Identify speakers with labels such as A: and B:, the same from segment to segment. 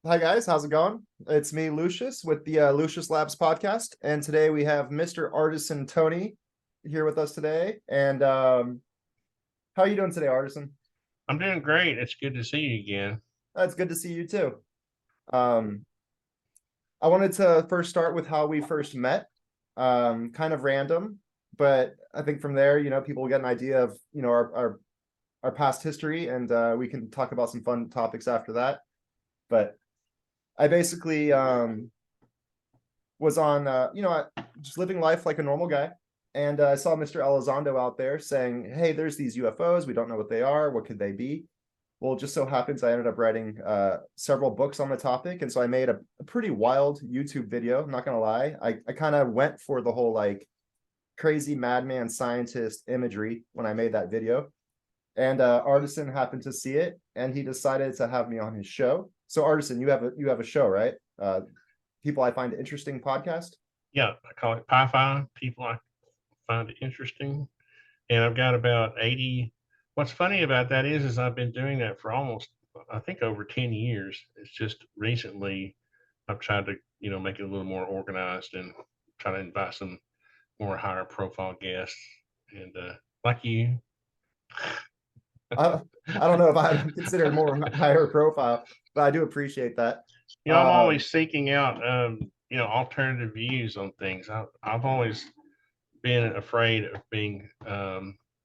A: Hi guys, how's it going? It's me, Lucius, with the Looshes Labs Podcast, and today we have Mr. Artisan Tony here with us today. And how are you doing today, Artisan?
B: I'm doing great. It's good to see you again.
A: It's good to see you too. Um, I wanted to first start with how we first met. Kind of random, but I think from there, people will get an idea of our past history, and we can talk about some fun topics after that. But I basically was on just living life like a normal guy, and I saw Mr. Elizondo out there saying, hey, there's these UFOs, we don't know what they are, what could they be? Well, it just so happens I ended up writing several books on the topic, and so I made a pretty wild YouTube video. I'm not gonna lie, I kind of went for the whole like crazy madman scientist imagery when I made that video. And Artisan happened to see it, and he decided to have me on his show. So Artisan, you have a show, right? People I find interesting podcast.
B: Yeah, I call it Pi-Fi. People I find it interesting. And I've got about 80. What's funny about that is I've been doing that for almost, I think, over 10 years. It's just recently I've tried to, make it a little more organized and try to invite some more higher profile guests. And like you,
A: I I don't know if I consider it more higher profile, but I do appreciate that.
B: I'm
A: Um,
B: always seeking out, alternative views on things. I've always been afraid of being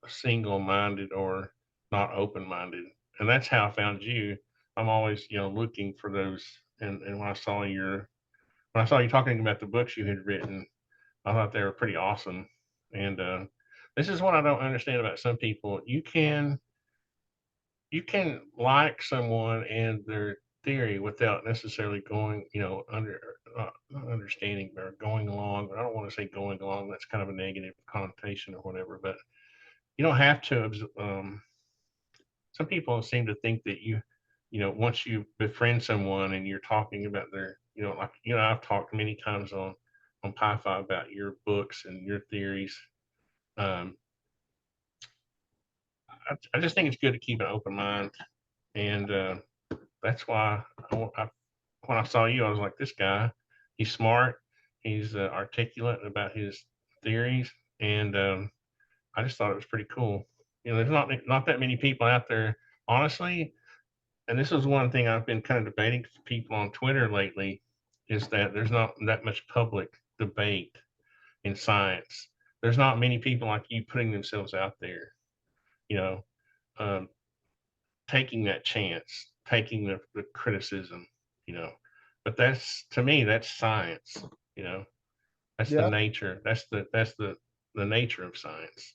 B: single-minded or not open-minded, and that's how I found you. I'm always, looking for those. And when I saw you talking about the books you had written, I thought they were pretty awesome. And this is what I don't understand about some people. You can like someone and their theory without necessarily going, not understanding or going along. I don't want to say going along. That's kind of a negative connotation or whatever. But you don't have to. Some people seem to think that once you befriend someone and you're talking about their, I've talked many times on Pi-Fi about your books and your theories. Um, I just think it's good to keep an open mind, and that's why when I saw you, I was like, this guy, he's smart, he's articulate about his theories, and I just thought it was pretty cool. There's not that many people out there, honestly. And this is one thing I've been kind of debating with people on Twitter lately, is that there's not that much public debate in science. There's not many people like you putting themselves out there, you know, um, taking that chance, taking the criticism, you know. But that's, to me, that's science, you know. That's the
A: yeah,
B: nature. That's the nature of science.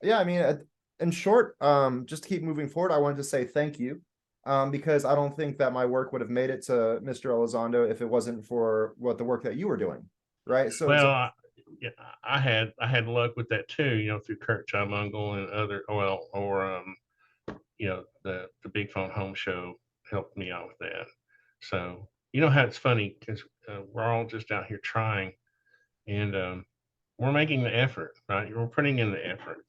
A: yeah. I mean, in short, just to keep moving forward, I wanted to say thank you, because I don't think that my work would have made it to Mr. Elizondo if it wasn't for what the work that you were doing, right? So
B: Well, yeah, I had luck with that too, through Kurt Chimungle and other, well, or the Big Phone Home Show helped me out with that. So you know how it's funny because we're all just out here trying, and we're making the effort, right? We're putting in the effort,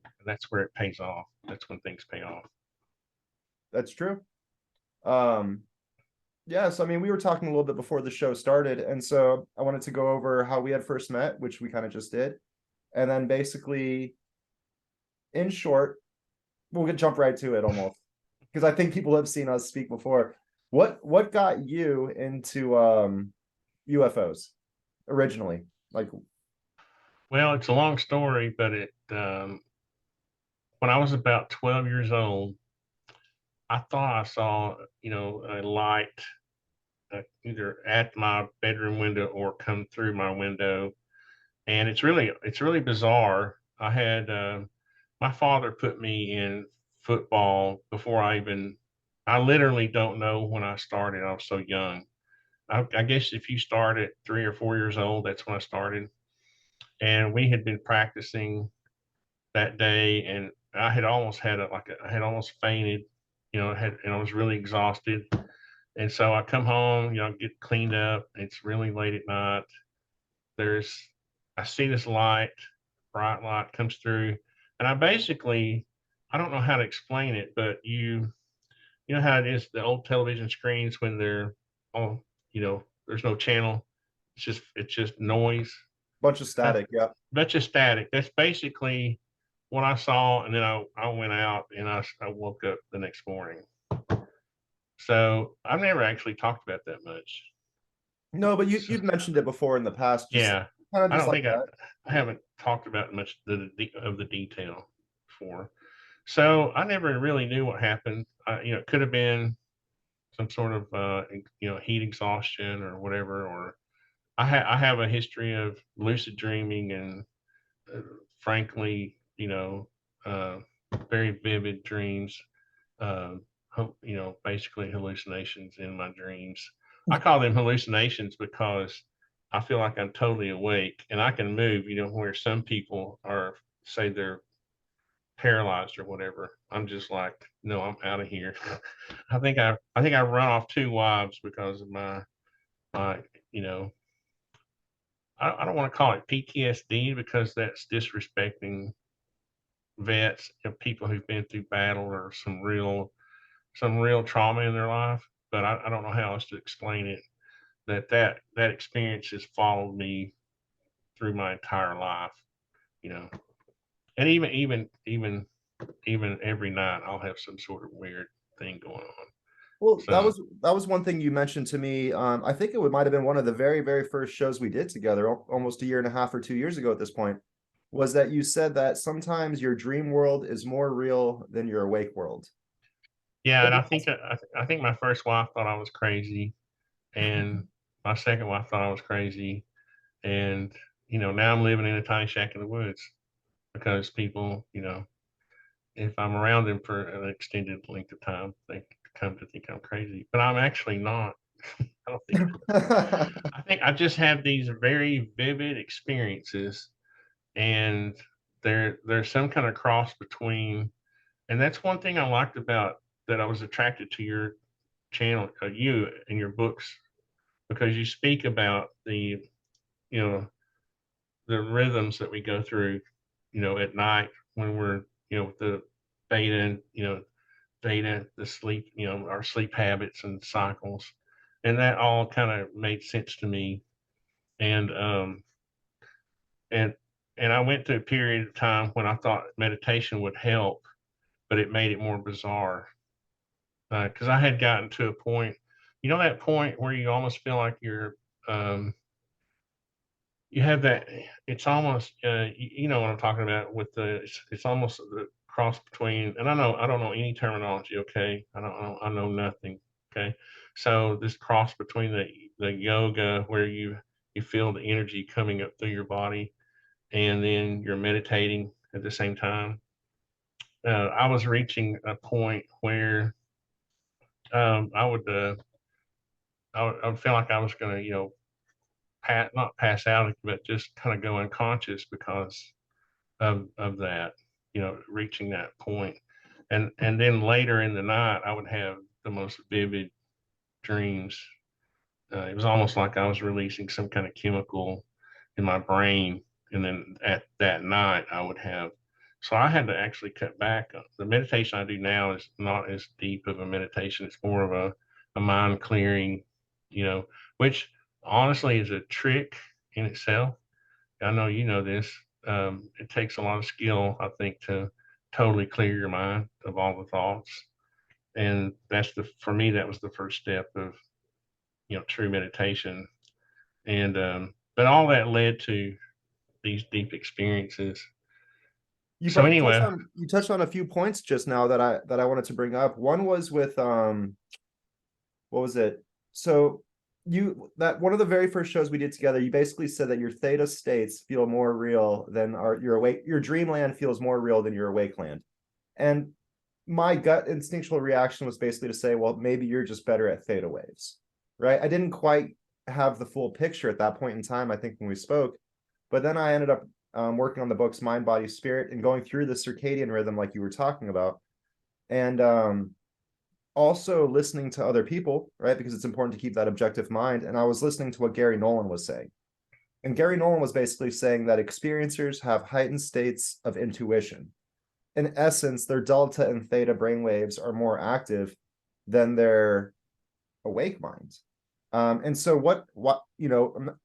B: and that's where it pays off. That's when things pay off.
A: that's true. Um, yeah, so I mean, we were talking a little bit before the show started, and so I wanted to go over how we had first met, which we kind of just did, and then basically, in short, we'll jump right to it almost, because I think people have seen us speak before. What got you into UFOs originally? Like,
B: Well, it's a long story, but when I was about 12 years old, I thought I saw, a light either at my bedroom window or come through my window, and it's really bizarre. My father put me in football before I literally don't know when I started. I was so young. I guess if you start at 3 or 4 years old, that's when I started. And we had been practicing that day, and I had almost I had almost fainted, and I was really exhausted. And so I come home, get cleaned up. It's really late at night. There's, I see this light, bright light comes through, and I don't know how to explain it, but you know how it is, the old television screens when they're on, there's no channel. It's just noise.
A: Bunch of
B: That's
A: static. Yeah.
B: that's just static. That's basically what I saw. And then I went out and I woke up the next morning. So I've never actually talked about that much.
A: No, but you've mentioned it before in the past, just
B: Yeah.
A: kind of
B: I
A: just
B: don't
A: like
B: think
A: that.
B: I haven't talked about much of the detail before. So I never really knew what happened. It could have been some sort of heat exhaustion or whatever. Or I have a history of lucid dreaming and uh, frankly, uh, very vivid dreams. Basically hallucinations in my dreams. I call them hallucinations because I feel like I'm totally awake and I can move. Where some people are say they're paralyzed or whatever. I'm just like, no, I'm out of here. I think I run off two wives because of my you know I don't want to call it PTSD because that's disrespecting vets and people who've been through battle or some real trauma in their life. But I don't know how else to explain it. That experience has followed me through my entire life, you know. And even every night I'll have some sort of weird thing going on.
A: Well, that
B: So
A: was one thing you mentioned to me. I think might have been one of the very, very first shows we did together, almost a year and a half or 2 years ago at this point, was that you said that sometimes your dream world is more real than your awake world.
B: yeah,
A: And
B: and I think my first wife thought I was crazy, and my second wife thought I was crazy, and now I'm living in a tiny shack in the woods because people, if I'm around them for an extended length of time, they come to think I'm crazy, but I'm actually not. I don't think. I think I just have these very vivid experiences, and there's some kind of cross between, and that's one thing I liked about that I was attracted to your channel, you and your books, because you speak about you know the rhythms that we go through, at night when we're with the beta and theta, the sleep, our sleep habits and cycles, and that all kind of made sense to me. And and and I went through a period of time when I thought meditation would help, but it made it more bizarre because I had gotten to a point, that point where you almost feel like um, you have that. It's almost you know what I'm talking about with it's almost the cross between, and I don't know any terminology. Okay, I know nothing. Okay, so this cross between the yoga where you feel the energy coming up through your body and then you're meditating at the same time. I was reaching a point where I would feel like I was going to, not pass out, but just kind of go unconscious because of that, reaching that point. And then later in the night, I would have the most vivid dreams. It was almost like I was releasing some kind of chemical in my brain, and then at that night I would have. So I had to actually cut back. The meditation I do now is not as deep of a meditation. It's more of a mind clearing, which honestly is a trick in itself. I know you know this. It takes a lot of skill, I think, to totally clear your mind of all the thoughts. And for me, that was the first step of, true meditation. And but all that led to these deep experiences. So anyway,
A: You touched on a few points just now that I wanted to bring up. One was with what was it? So you that one of the very first shows we did together, you basically said that your theta states feel more real than your dreamland feels more real than your awake land. And my gut instinctual reaction was basically to say, well, maybe you're just better at theta waves, right? I didn't quite have the full picture at that point in time, I think, when we spoke. But then I ended up working on the books Mind, Body, Spirit and going through the circadian rhythm like you were talking about. And also listening to other people, right? Because it's important to keep that objective mind. And I was listening to what Gary Nolan was saying. And Gary Nolan was basically saying that experiencers have heightened states of intuition. In essence, their delta and theta brainwaves are more active than their awake mind. And so what,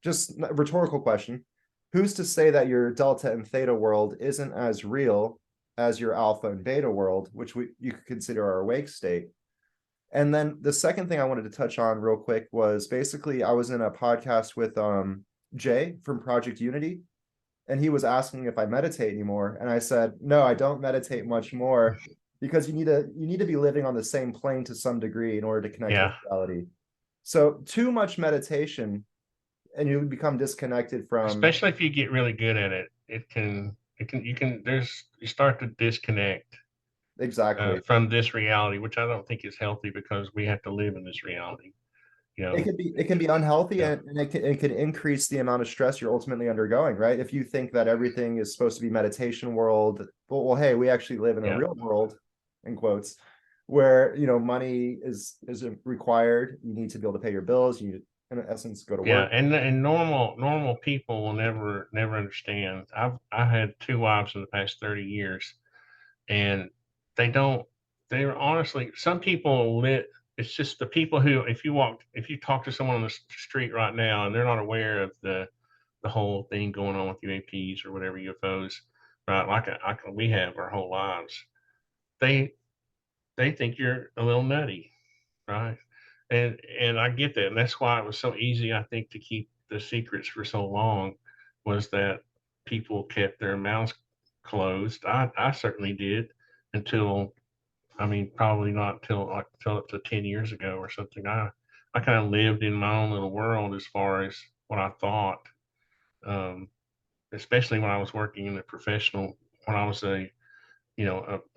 A: just a rhetorical question, who's to say that your delta and theta world isn't as real as your alpha and beta world, which you could consider our awake state? And then the second thing I wanted to touch on real quick was basically I was in a podcast with Jay from Project Unity, and he was asking if I meditate anymore, and I said, no, I don't meditate much more, because you need to be living on the same plane to some degree in order to connect with reality. So too much meditation and you become disconnected from,
B: especially if you get really good at it, you start to disconnect
A: exactly
B: from this reality, which I don't think is healthy, because we have to live in this reality.
A: it can be unhealthy, and it can increase the amount of stress you're ultimately undergoing, right? If you think that everything is supposed to be meditation world, well, hey, we actually live in a real world, in quotes, where money is required. You need to be able to pay your bills. You need to, in essence, go to work.
B: And normal people will never understand. I had 2 wives in the past 30 years, and they're honestly, some people lit. It's just the people who, if you talk to someone on the street right now and they're not aware of the whole thing going on with UAPs or whatever, UFOs, right? Like we have our whole lives, they think you're a little nutty, right? And I get that, and that's why it was so easy, I think, to keep the secrets for so long, was that people kept their mouths closed. I certainly did, until, I mean, probably not till up to 10 years ago or something. I kind of lived in my own little world as far as what I thought, um, especially when I was working in the professional. When I was an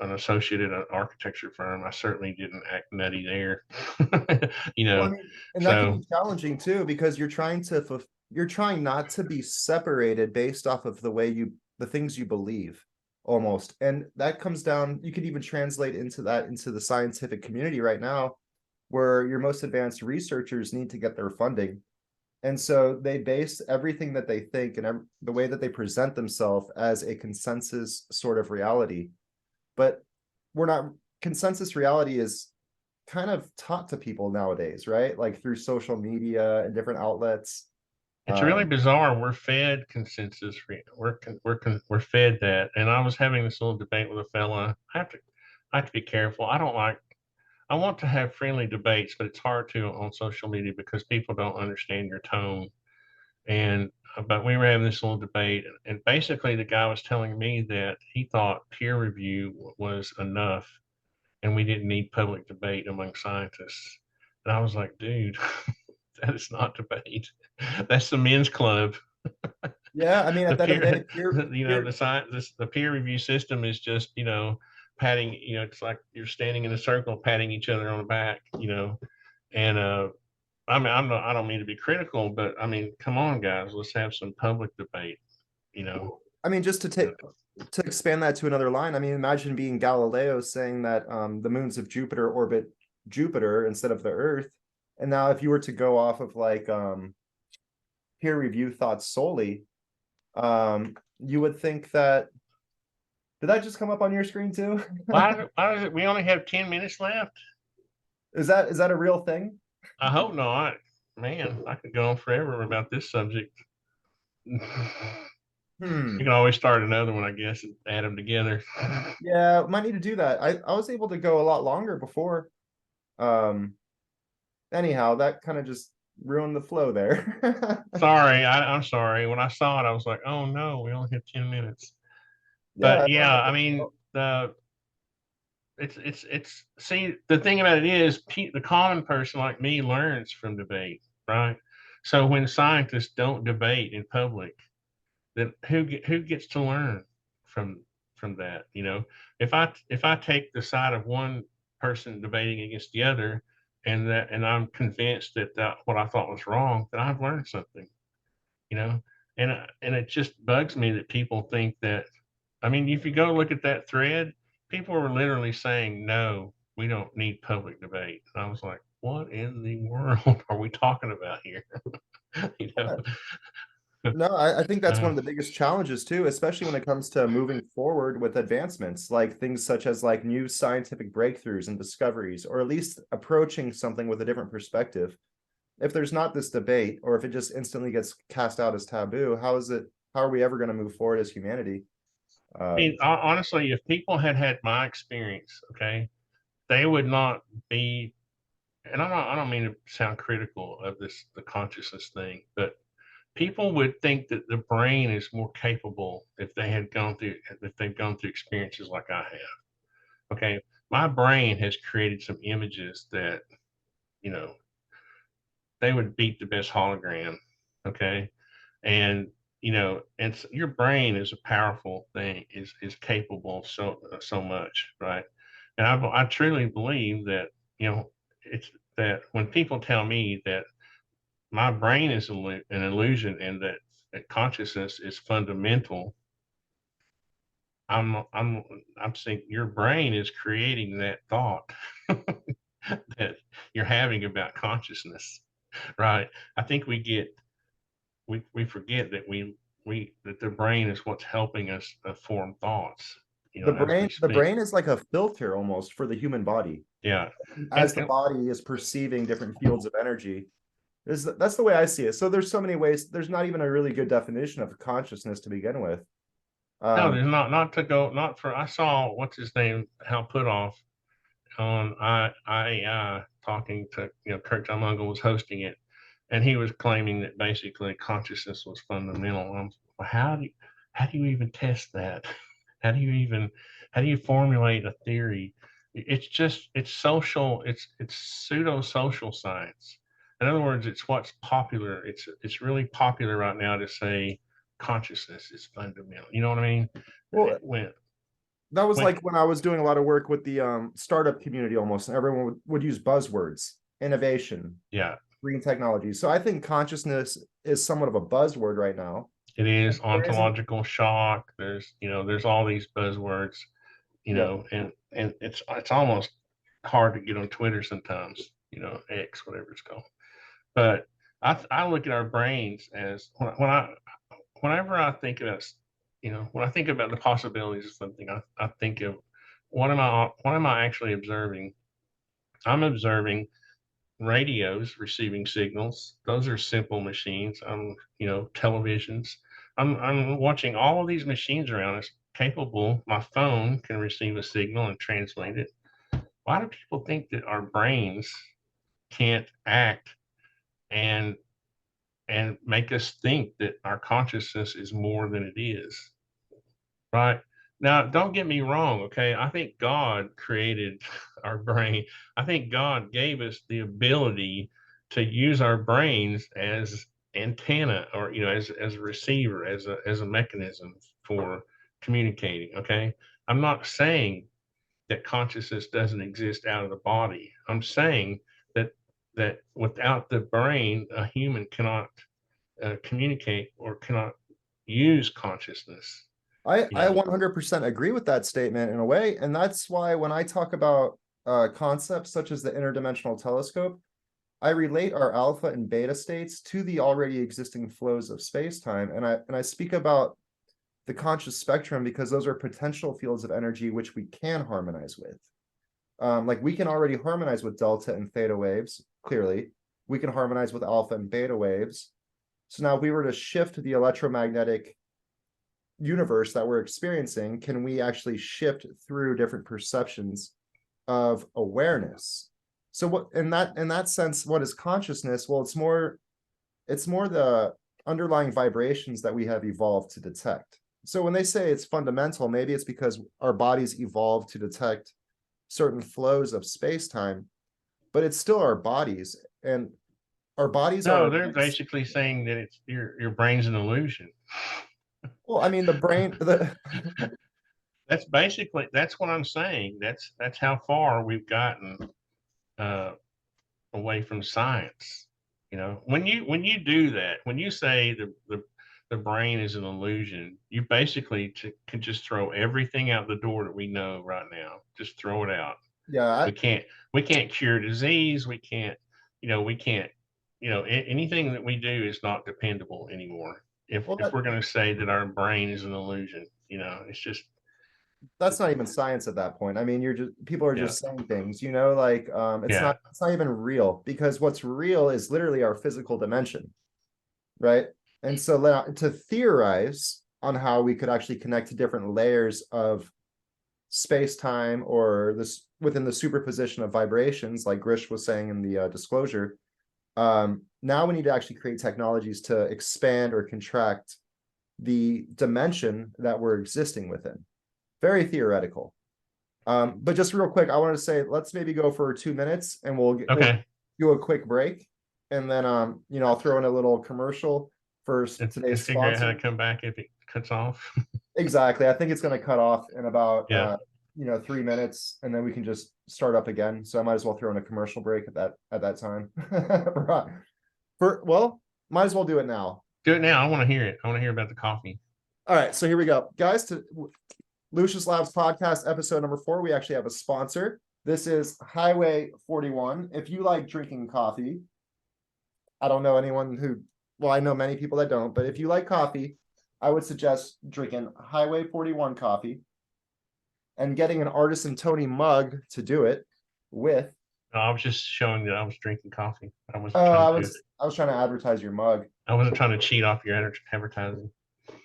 B: associate at an architecture firm, I certainly didn't act nutty there.
A: Well, I mean, and that can be challenging too, because you're trying not to be separated based off of the things you believe, almost. And that comes down, you could even translate into the scientific community right now, where your most advanced researchers need to get their funding. And so they base everything that they think and the way that they present themselves as a consensus sort of reality. But consensus reality is kind of taught to people nowadays, right? Like through social media and different outlets.
B: It's really bizarre. We're fed consensus. We're fed that. And I was having this little debate with a fella. I have to be careful. I want to have friendly debates, but it's hard to on social media, because people don't understand your tone. And but we were having this little debate, and basically the guy was telling me that he thought peer review was enough, and we didn't need public debate among scientists. And I was like, dude, that is not debate. That's the men's club.
A: Yeah, I mean, at the end of the day,
B: the peer review system is just, patting, it's like you're standing in a circle patting each other on the back, and I mean, I don't mean to be critical, but I mean, come on, guys, let's have some public debate,
A: I mean, just to expand that to another line, I mean, imagine being Galileo saying that the moons of Jupiter orbit Jupiter instead of the Earth. And now if you were to go off of like peer review thoughts solely, you would think that, did that just come up on your screen too?
B: Why does it, we only have 10 minutes left?
A: Is that a real thing?
B: I hope not. Man, I could go on forever about this subject. You can always start another one, I guess, and add them together.
A: Yeah, might need to do that. I was able to go a lot longer before. Anyhow, that kind of just ruined the flow there.
B: Sorry, I'm sorry. When I saw it, I was like, oh no, we only have 10 minutes. But yeah, I mean, it's see, the thing about it is, the common person like me learns from debate, right? So when scientists don't debate in public, then who gets to learn from that? If I take the side of one person debating against the other, and I'm convinced that what I thought was wrong, then I've learned something, you know. And it just bugs me that people think that. I mean, if you go look at that thread, people were literally saying, no, we don't need public debate. And I was like, what in the world are we talking about here? you know
A: No, I think that's one
B: Uh,
A: of the biggest challenges too, especially when it comes to moving forward with advancements, like things such as like new scientific breakthroughs and discoveries, or at least approaching something with a different perspective. If there's not this debate, or if it just instantly gets cast out as taboo, how are we ever going to move forward as humanity?
B: I
A: Um,
B: mean, honestly, if people had had my experience, okay, they would not be. And I don't mean to sound critical of the consciousness thing, but people would think that the brain is more capable if they've gone through experiences like I have. Okay, my brain has created some images that you know they would beat the best hologram. Okay, and your brain is a powerful thing, is capable of so much, right? And I truly believe that you know it's that when people tell me that my brain is an illusion and that consciousness is fundamental, I'm I'm I'm saying your brain is creating that thought that you're having about consciousness, right? I think we forget that we that the brain is what's helping us form thoughts, as we
A: the
B: speak.
A: brain is like a filter almost for the human body.
B: Yeah,
A: As the body is perceiving different fields of energy, that's the way I see it. So there's so many ways. There's not even a really good definition of consciousness to begin with.
B: no,
A: Um,
B: there's not to go not for. I saw what's his name, Hal Puthoff on I talking to Kurt Mungle was hosting it, and he was claiming that basically consciousness was fundamental. Well, how do you even test that? How do you even how do you formulate a theory? It's social. It's pseudo social science. In other words, it's what's popular. It's really popular right now to say consciousness is fundamental. You know what I mean?
A: well,
B: When
A: that was
B: when
A: like when I was doing a lot of work with the startup community almost, and everyone would use buzzwords, innovation,
B: yeah,
A: green technology. So I think consciousness is somewhat of a buzzword right now.
B: it is
A: There isn't,
B: ontological shock. There's all these buzzwords,
A: yeah.
B: and it's almost hard to get on Twitter sometimes, X, whatever it's called. But I look at our brains as whenever I think about, when I think about the possibilities of something, I think of what am I actually observing? I'm observing radios receiving signals. Those are simple machines. Televisions. I'm watching all of these machines around us capable. My phone can receive a signal and translate it. Why do people think that our brains can't act and make us think that our consciousness is more than it is? Right. Now, don't get me wrong, okay? I think God created our brain. I think God gave us the ability to use our brains as antenna or as a receiver, as a mechanism for communicating, okay? I'm not saying that consciousness doesn't exist out of the body. I'm saying that without the brain, a human cannot communicate or cannot use consciousness, you
A: I
B: know.
A: 100% agree with that statement in a way, and that's why when I talk about concepts such as the interdimensional telescope, I relate our alpha and beta states to the already existing flows of space-time, and I speak about the conscious spectrum because those are potential fields of energy which we can harmonize with. Like we can already harmonize with delta and theta waves, clearly. We can harmonize with alpha and beta waves. So now if we were to shift the electromagnetic universe that we're experiencing, can we actually shift through different perceptions of awareness? So what in that sense, what is consciousness? Well, it's more the underlying vibrations that we have evolved to detect. So when they say it's fundamental, maybe it's because our bodies evolved to detect certain flows of space-time, but it's still our bodies, and our bodies
B: No,
A: are
B: they're
A: like,
B: basically saying that it's your brain's an illusion.
A: well, I mean, the brain, the
B: That's what I'm saying. That's how far we've gotten uh, away from science. When you do that, when you say the brain is an illusion, you basically can just throw everything out the door that we know right now. Just throw it out.
A: yeah,
B: We can't we can't cure disease. We can't anything that we do is not dependable anymore. if
A: Well,
B: we're going to say that our brain is an illusion, it's just
A: that's not even science at that point. I mean, people are
B: yeah,
A: just saying things, it's
B: yeah.
A: not even real, because what's real is literally our physical dimension, right? And so to theorize on how we could actually connect to different layers of space-time, or this within the superposition of vibrations, like Grish was saying in the disclosure, now we need to actually create technologies to expand or contract the dimension that we're existing within. Very theoretical. But just real quick, I wanted to say, let's maybe go for 2 minutes, and we'll
B: Okay.
A: do a quick break, and then I'll throw in a little commercial for today's
B: Figure out how to
A: sponsor.
B: come back if it cuts off.
A: Exactly. I think it's going to cut off in about
B: Yeah.
A: 3 minutes, and then we can just start up again. So I might as well throw in a commercial break at that time. Might as well do it now.
B: Do it now. I want to hear it. I want to hear about the coffee.
A: All right, so here we go, guys. To Looshes Labs Podcast, episode number 4. We actually have a sponsor. This is Highway 41. If you like drinking coffee, I don't know anyone who, well, I know many people that don't, but if you like coffee, I would suggest drinking Highway 41 coffee and getting an Artisan Tony mug to do it with.
B: No, I was just showing that I was drinking coffee. I wasn't
A: Oh,
B: trying
A: I
B: to.
A: was trying to advertise your mug.
B: I wasn't trying to cheat off your advertising.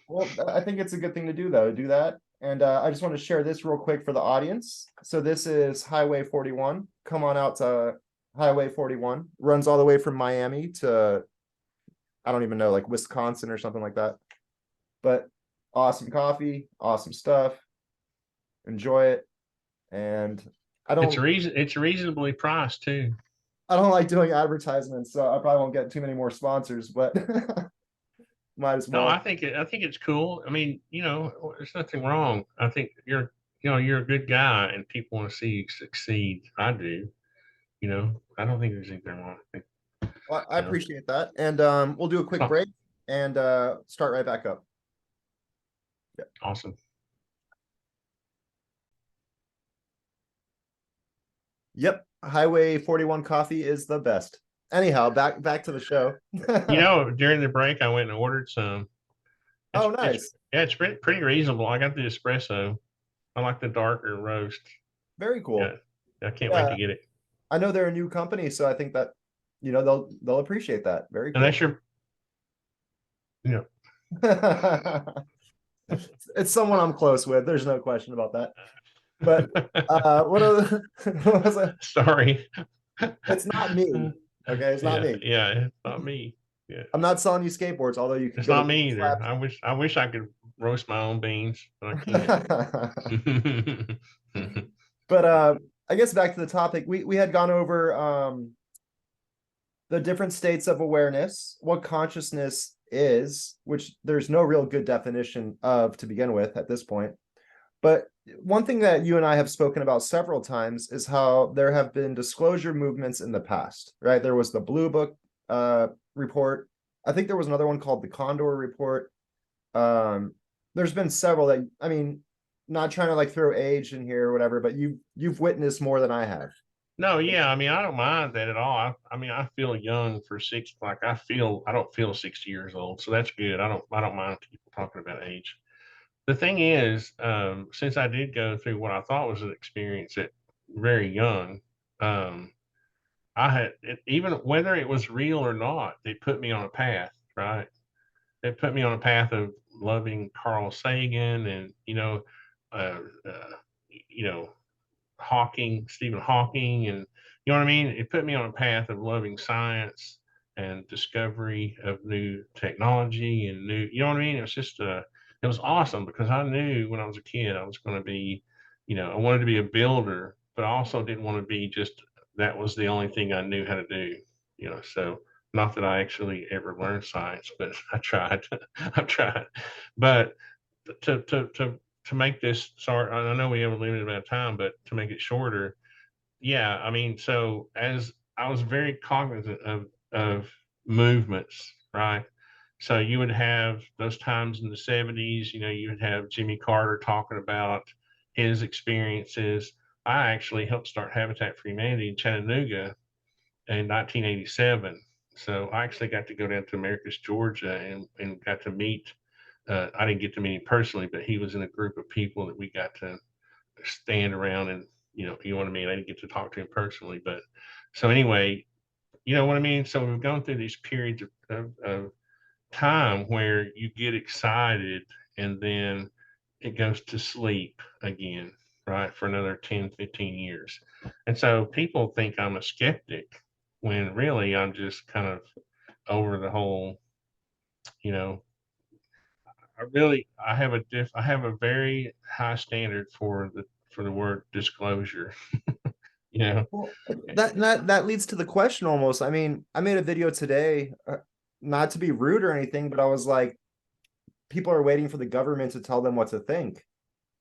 A: Well, I think it's a good thing to do, though. Do that. And I just want to share this real quick for the audience. So this is Highway 41. Come on out to Highway 41. Runs all the way from Miami to, I don't even know, like Wisconsin or something like that. But awesome coffee, awesome stuff. Enjoy it. And
B: It's reasonably priced too.
A: I don't like doing advertisements, so I probably won't get too many more sponsors, but might as well.
B: No, I think it's cool. I mean, there's nothing wrong. I think you're a good guy, and people want to see you succeed. I do. I don't think there's anything wrong.
A: Well, I appreciate that. And we'll do a quick break and start right back up.
B: Yeah. Awesome.
A: Yep. Highway 41 coffee is the best. Anyhow, back to the show.
B: During the break, I went and ordered some.
A: Oh, nice.
B: It's pretty reasonable. I got the espresso. I like the darker roast.
A: Very cool.
B: Yeah, I can't wait to get it.
A: I know they're a new company, so I think that they'll appreciate that. Very cool.
B: And that's your,
A: it's someone I'm close with. There's no question about that. But what was it?
B: Sorry.
A: It's not me. Okay, it's not me.
B: Yeah, it's not me. Yeah.
A: I'm not selling you skateboards, although you can.
B: It's not me either. I wish I could roast my own beans, but I can't.
A: But I guess back to the topic, we had gone over the different states of awareness, what consciousness is, which there's no real good definition of to begin with at this point. But one thing that you and I have spoken about several times is how there have been disclosure movements in the past, right? There was the Blue Book report. I think there was another one called the Condor report. There's been several that, I mean, not trying to like throw age in here or whatever, but you've witnessed more than I have.
B: No, yeah, I mean, I don't mind that at all. I mean, I feel young for 6. Like I don't feel 60 years old, so that's good. I don't mind people talking about age. The thing is, since I did go through what I thought was an experience at very young, I had even whether it was real or not, they put me on a path, right? They put me on a path of loving Carl Sagan and uh, Stephen Hawking, and you know what I mean. It put me on a path of loving science and discovery of new technology and new, you know what I mean. It was just it was awesome because I knew when I was a kid I was going to be, I wanted to be a builder, but I also didn't want to be just that was the only thing I knew how to do, So not that I actually ever learned science, but I tried. I tried, but to make this, sorry, I know we have a limited amount of time, but to make it shorter, yeah, I mean, so as I was very cognizant of movements, right? So you would have those times in the 70s, you would have Jimmy Carter talking about his experiences. I actually helped start Habitat for Humanity in Chattanooga in 1987. So I actually got to go down to Americus, Georgia, and got to meet. I didn't get to meet him personally, but he was in a group of people that we got to stand around and, you know what I mean. I didn't get to talk to him personally, but so anyway, you know what I mean. So we've gone through these periods of time where you get excited and then it goes to sleep again, right? For another 10, 15 years. And so people think I'm a skeptic when really I'm just kind of over the whole, you know, I have a very high standard for the word disclosure, you know.
A: Well, that leads to the question almost. I mean, I made a video today, not to be rude or anything, but I was like, people are waiting for the government to tell them what to think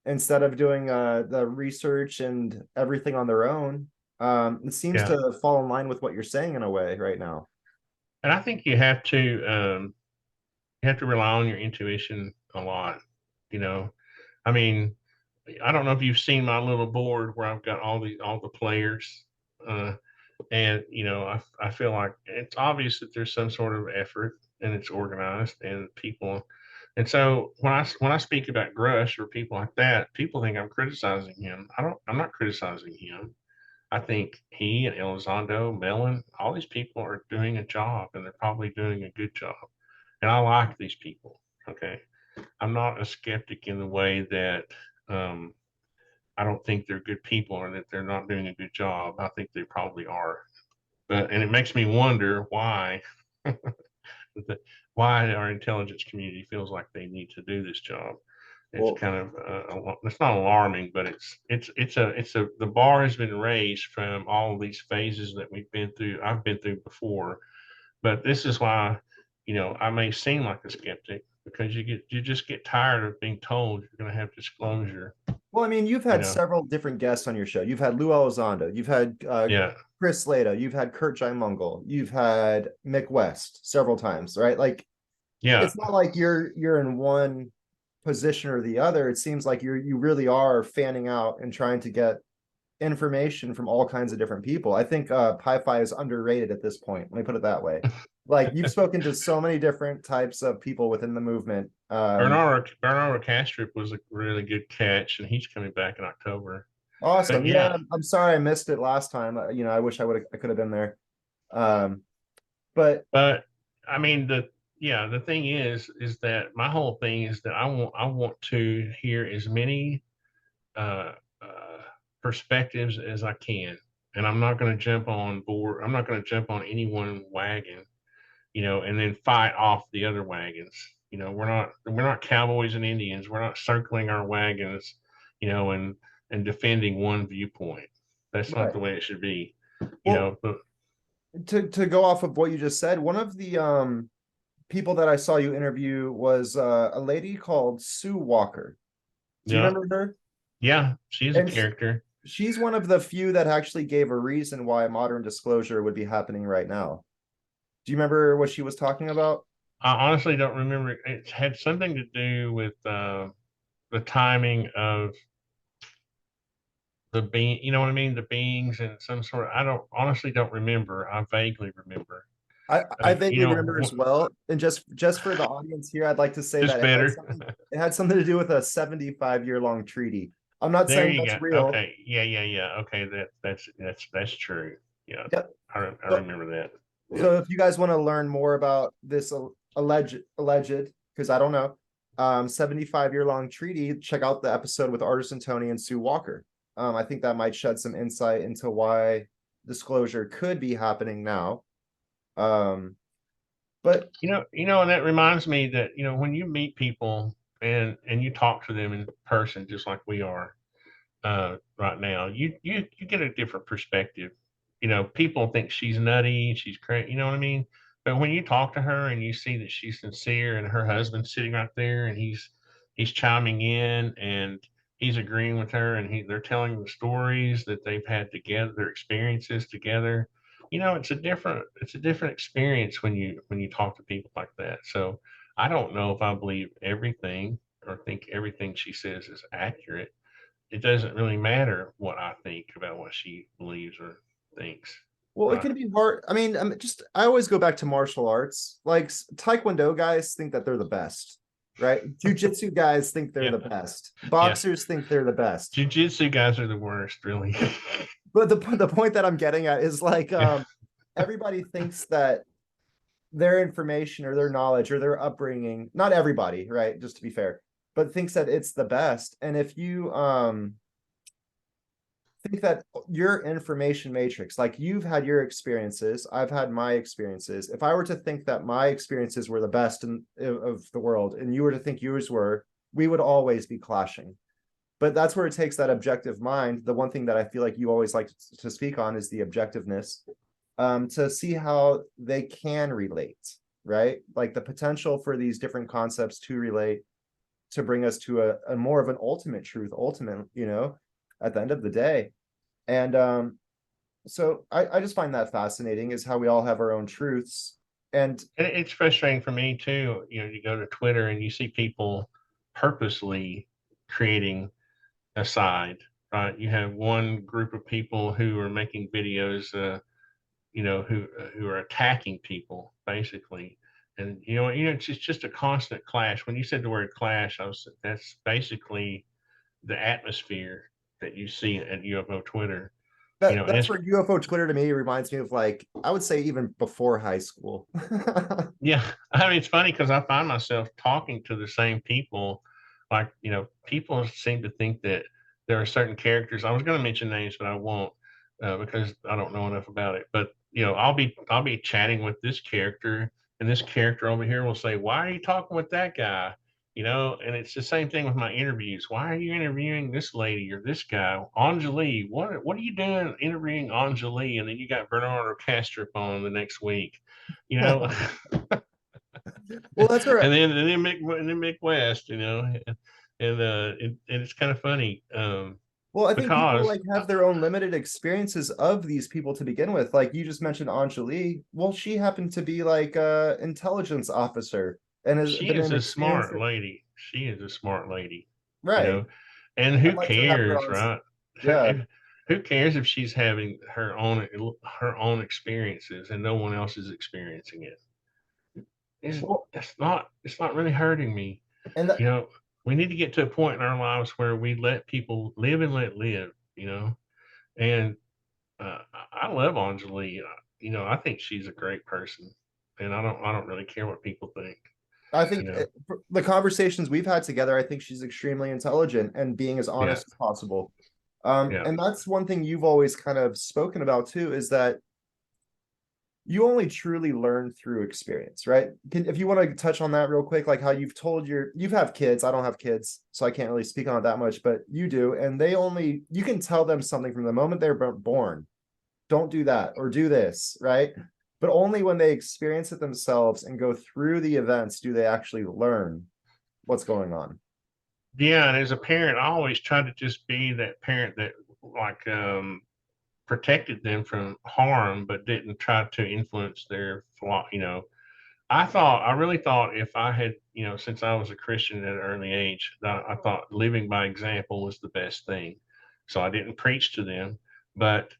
A: instead of doing the research and everything on their own. It seems
B: Yeah.
A: to fall in line with what you're saying in a way right now.
B: And I think you have to rely on your intuition a lot, you know. I mean, I don't know if you've seen my little board where I've got all the players, uh, and I feel like it's obvious that there's some sort of effort and it's organized and people. And so when I speak about Grush or people like that, people think I'm criticizing him. I'm not criticizing him. I think he and Elizondo, Mellon, all these people are doing a job and they're probably doing a good job. And I like these people. Okay. I'm not a skeptic in the way that um, I don't think they're good people or that they're not doing a good job. I think they probably are. And it makes me wonder why why our intelligence community feels like they need to do this job. It's
A: Well,
B: kind of it's not alarming, but it's a the bar has been raised from all of these phases that we've been through. I've been through before, but this is why, I may seem like a skeptic because you just get tired of being told you're going to have disclosure.
A: I mean, you've
B: You
A: had
B: know,
A: several different guests on your show. You've had Lou Elizondo, you've had
B: yeah,
A: Chris Slater, you've had Kurt Mungle, you've had Mick West several times, right? Like,
B: yeah.
A: it's not like you're in one position or the other. It seems like you really are fanning out and trying to get information from all kinds of different people. I think Pi-Fi is underrated at this point. Let me put it that way. Like, you've spoken to so many different types of people within the movement.
B: Bernardo Castrip was a really good catch, and he's coming back in October. But
A: Awesome. Yeah,
B: yeah,
A: I'm sorry I missed it last time. I wish I could have been there. Um, but
B: but I mean the thing is that my whole thing is that I want to hear as many uh, uh, perspectives as I can, and I'm not going to jump on board. I'm not going to jump on any one wagon, and then fight off the other wagons. We're not cowboys and Indians. We're not circling our wagons, and defending one viewpoint. That's not
A: right.
B: the way it should be.
A: Well,
B: But
A: to go off of what you just said, one of the people that I saw you interview was a lady called Sue Walker. Do you
B: yeah,
A: remember her?
B: yeah, she's a
A: And
B: character.
A: she's one of the few that actually gave a reason why modern disclosure would be happening right now. Do you remember what she was talking about?
B: I honestly don't remember. It had something to do with the timing of the being, you know what I mean? The beings and some sort of, I don't honestly don't remember. I vaguely remember.
A: I vaguely remember
B: Wh
A: as well. And just for the audience here, I'd like to say
B: just
A: that
B: better.
A: it had something to do with a 75-year long treaty. I'm not
B: There
A: saying
B: you
A: that's
B: go.
A: real.
B: Okay. Yeah, yeah, yeah. Okay, that's true. Yeah,
A: Yep.
B: I
A: So,
B: remember that.
A: so if you guys want to learn more about this alleged, because I don't know, 75-year long treaty, check out the episode with Artisan Tony and Sue Walker. I think that might shed some insight into why disclosure could be happening now. Um, but
B: And that reminds me that, when you meet people and you talk to them in person just like we are right now, you get a different perspective. People think she's nutty, she's crazy, you know what I mean? But when you talk to her and you see that she's sincere and her husband's sitting right there and he's chiming in and he's agreeing with her and they're telling the stories that they've had together, their experiences together. It's a different experience when you talk to people like that. So I don't know if I believe everything or think everything she says is accurate. It doesn't really matter what I think about what she believes or thinks.
A: Well, it
B: Right.
A: can be hard. I mean, I always go back to martial arts. Like Taekwondo guys think that they're the best, right? Jiu-jitsu guys think they're
B: Yeah.
A: the best.
B: Yeah.
A: Boxers think they're the best.
B: Jiu-jitsu guys are the worst, really.
A: But the point that I'm getting at is like
B: Yeah.
A: everybody thinks that their information or their knowledge or their upbringing, not everybody, right? Just to be fair, but thinks that it's the best. And if you think that your information matrix, like you've had your experiences, I've had my experiences. If I were to think that my experiences were the best of the world and you were to think yours were, we would always be clashing. But that's where it takes that objective mind. The one thing that I feel like you always like to speak on is the objectiveness, to see how they can relate, right? Like the potential for these different concepts to relate, to bring us to a more of an ultimate truth, ultimate, at the end of the day. And so I just find that fascinating, is how we all have our own truths. And
B: And it's frustrating for me too. You go to Twitter and you see people purposely creating a side, right? You have one group of people who are making videos, who are attacking people basically, and it's just a constant clash. When you said the word clash, that's basically the atmosphere that you see at UFO Twitter. And
A: that's
B: it's,
A: where UFO Twitter to me reminds me of, like, I would say even before high school.
B: yeah, I mean, it's funny because I find myself talking to the same people. Like, people seem to think that there are certain characters. I was going to mention names, but I won't, because I don't know enough about it. But I'll be chatting with this character, and this character over here will say, "Why are you talking with that guy?" And it's the same thing with my interviews. Why are you interviewing this lady or this guy, Anjali? What are you doing interviewing Anjali? And then you got Bernardo Castrop on the next week, you know.
A: Well, that's where
B: and then Mick West, and it's kind of funny,
A: well, I think people
B: because
A: like have their own limited experiences of these people to begin with. Like you just mentioned Anjali. Well, she happened to be like a intelligence officer and has
B: she
A: been
B: is
A: an
B: a
A: experience.
B: smart lady. She is a smart lady, you
A: Right.
B: know, and
A: I'd
B: who
A: like to have her
B: cares,
A: on.
B: right? Who,
A: Yeah.
B: who cares if she's having her own experiences and no one else is experiencing it? It's,
A: Well,
B: it's not really hurting me.
A: and
B: You know, we need to get to a point in our lives where we let people live and let live, and I love Anjali. I think she's a great person, and I don't really care what people think.
A: I
B: You
A: think
B: know,
A: the conversations we've had together, I think she's extremely intelligent and being as
B: yeah,
A: honest as possible.
B: yeah.
A: And that's one thing you've always kind of spoken about too, is that you only truly learn through experience, right? If you want to touch on that real quick, like how you've have kids. I don't have kids, so I can't really speak on it that much, but you do, and you can tell them something from the moment they're born. Don't do that or do this, right? But only when they experience it themselves and go through the events do they actually learn what's going on.
B: Yeah, and as a parent, I always try to just be that parent that, like, protected them from harm, but didn't try to influence their flaw. I really thought if I had, since I was a Christian at an early age, that I thought living by example was the best thing. So I didn't preach to them, but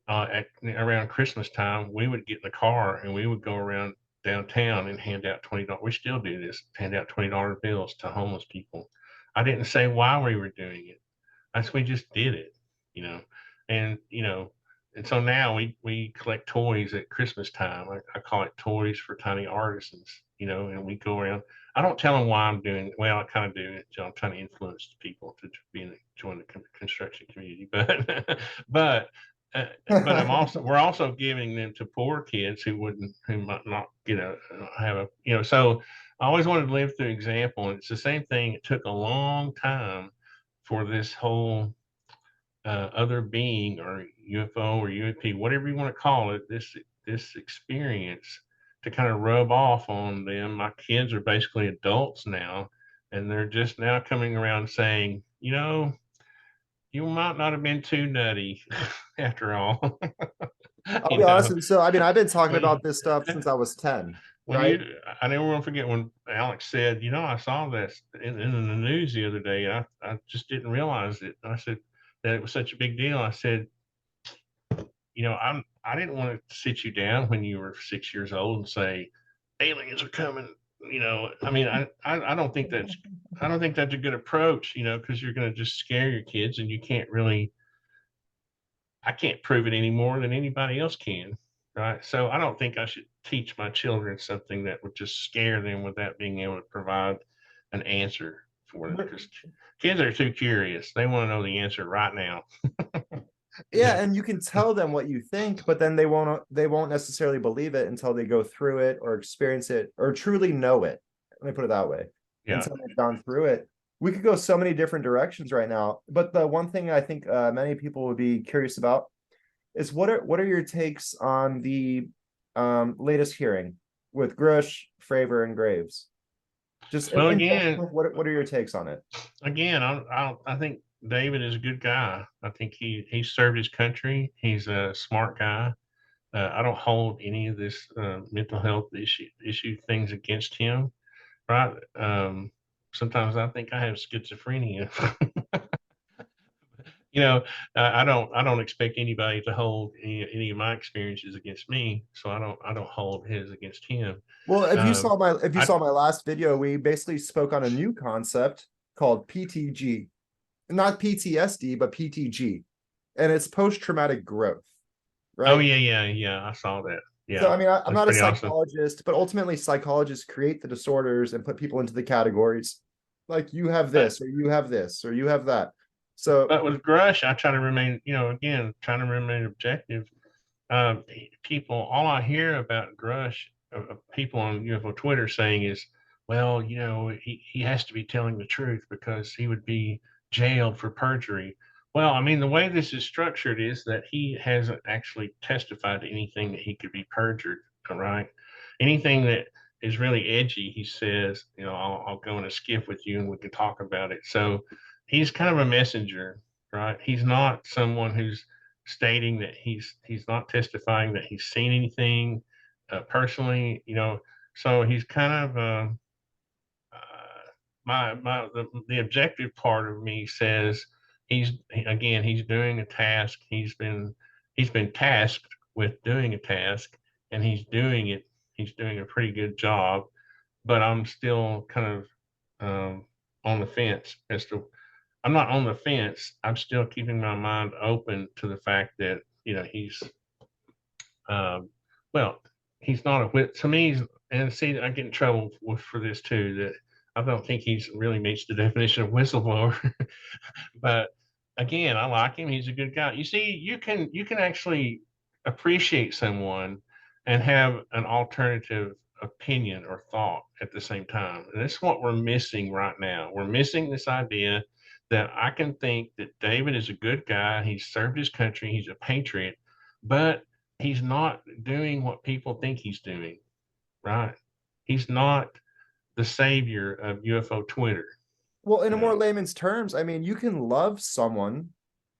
B: around Christmas time, we would get in the car and we would go around downtown and hand out $20. We still do this, hand out $20 bills to homeless people. I didn't say why we were doing it. We just did it, you know. And and so now we collect toys at Christmas time. I call it toys for tiny artisans, and we go around. I don't tell them why I'm doing it. Well, I kind of do it. I'm trying to influence people to join the construction community, but but uh, we're also giving them to poor kids who might not have so I always wanted to live through example, and it's the same thing. It took a long time for this whole other being or UFO or UAP, whatever you want to call it, this experience to kind of rub off on them. My kids are basically adults now, and they're just now coming around saying, you might not have been too nutty after all.
A: I'll
B: you
A: be honest
B: know,
A: with you. So, I mean, I've been talking
B: when you,
A: about this stuff since I was 10,
B: when
A: right?
B: you, I never want to forget when Alex said, I saw this in the news the other day. I just didn't realize it. I said that it was such a big deal. I said, I didn't want to sit you down when you were 6 years old and say aliens are coming. I mean, I don't think that's a good approach. Because you're going to just scare your kids, and you can't really. I can't prove it any more than anybody else can, right? So I don't think I should teach my children something that would just scare them without being able to provide an answer for them.
A: But
B: Because kids are too curious; they want to know the answer right now. You
A: yeah,
B: know?
A: and you can tell them what you think, but then they won't necessarily believe it until they go through it or experience it or truly know it. Let me put it that way.
B: Yeah.
A: Until they've gone through it. We could go so many different directions right now, but the one thing I think many people would be curious about is what are your takes on the latest hearing with Grush, Fravor, and Graves? Just
B: Well,
A: in
B: again,
A: general, what are your takes on it?
B: I think David is a good guy. I think he served his country. He's a smart guy. I don't hold any of this mental health issue things against him. Right? Sometimes I think I have schizophrenia. you know, I don't expect anybody to hold any of my experiences against me, so I don't hold his against him.
A: Well,
B: Um,
A: if you
B: I
A: saw my last video, we basically spoke on a new concept called PTG, not PTSD, but PTG, and it's post-traumatic growth,
B: oh
A: right?
B: yeah, I saw that.
A: So,
B: Yeah,
A: I mean, I'm
B: that's
A: not a
B: pretty awesome.
A: psychologist, but ultimately, psychologists create the disorders and put people into the categories. Like you have
B: But
A: this, or you have this, or you have that. So,
B: but with Grush, I try to remain, again, trying to remain objective. People, all I hear about Grush, of people on Twitter saying is, well, he has to be telling the truth because he would be jailed for perjury. Well, I mean, the way this is structured is that he hasn't actually testified to anything that he could be perjured. All right, anything that is really edgy, he says, I'll go in a skiff with you and we can talk about it. So he's kind of a messenger, right? He's not someone who's stating that he's not testifying that he's seen anything personally. So he's kind of the objective part of me says he's doing a task. He's been tasked with doing a task, and he's doing it. He's doing a pretty good job, but I'm still kind of on the fence as to. I'm not on the fence. I'm still keeping my mind open to the fact that he's um, well, he's not a whip to me. And see, I get in trouble for this too. That I don't think he's really meets the definition of whistleblower. But again, I like him. He's a good guy. You see, you can actually appreciate someone and have an alternative opinion or thought at the same time. And that's what we're missing right now. We're missing this idea that I can think that David is a good guy. He's served his country. He's a patriot, but he's not doing what people think he's doing, right? He's not the savior of UFO Twitter.
A: well, in a
B: You
A: more
B: know,
A: layman's terms, I mean, you can love someone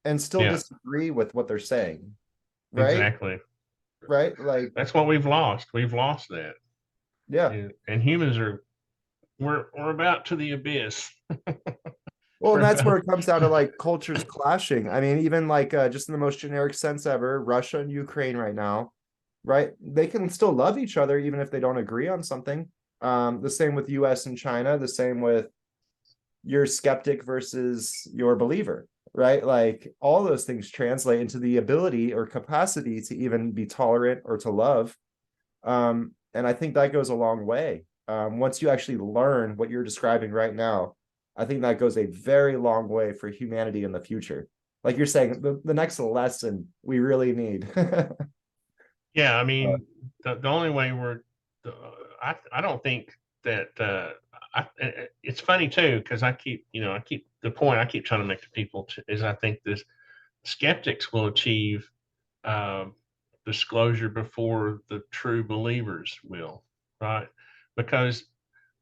A: and still
B: yeah,
A: disagree with what they're saying, right?
B: exactly.
A: Right? Like,
B: That's what we've lost. We've lost that,
A: yeah.
B: and humans are we're about to the abyss.
A: Well, and
B: we're
A: that's where
B: about
A: it comes down to like cultures clashing. I mean, even like just in the most generic sense ever, Russia and Ukraine right now, right? They can still love each other even if they don't agree on something. The same with US and China, the same with your skeptic versus your believer, right? Like all those things translate into the ability or capacity to even be tolerant or to love. And I think that goes a long way. Once you actually learn what you're describing right now, I think that goes a very long way for humanity in the future. Like you're saying, the next lesson we really need.
B: yeah. I mean, the only way I don't think that it's funny too because I keep the point I keep trying to make to people is I think this skeptics will achieve um, disclosure before the true believers will, right? Because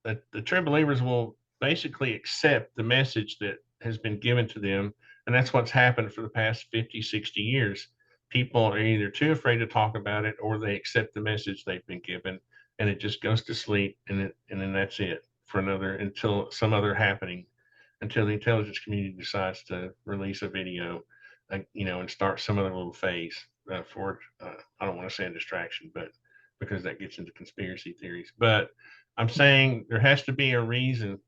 B: the true believers will basically accept the message that has been given to them. And that's what's happened for the past 50, 60 years. People are either too afraid to talk about it or they accept the message they've been given and it just goes to sleep and then that's it for another until some other happening, until the intelligence community decides to release a video, and start some other little phase. for I don't want to say a distraction, but because that gets into conspiracy theories. But I'm saying there has to be a reason.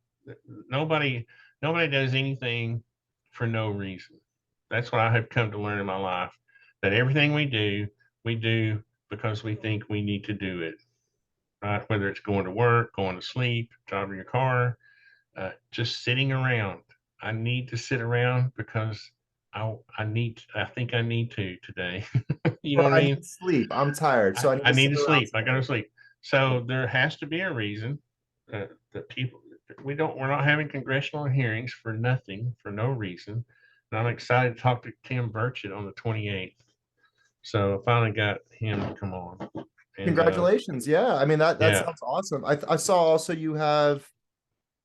B: Nobody nobody does anything for no reason. That's what I have come to learn in my life. That everything we do because we think we need to do it. Right? Whether it's going to work, going to sleep, driving your car, just sitting around. I need to sit around because I think I need to today. You know
A: Or
B: what I
A: I
B: mean?
A: need sleep. I'm tired, so I need
B: I
A: to
B: need
A: sit
B: to
A: around
B: sleep.
A: some
B: I
A: more.
B: gotta sleep. So there has to be a reason that people we're not having congressional hearings for nothing, for no reason. And I'm excited to talk to Tim Burchett on the 28th. So I finally got him to come on. And
A: Congratulations. Yeah. I mean that
B: yeah,
A: sounds awesome. I saw also you have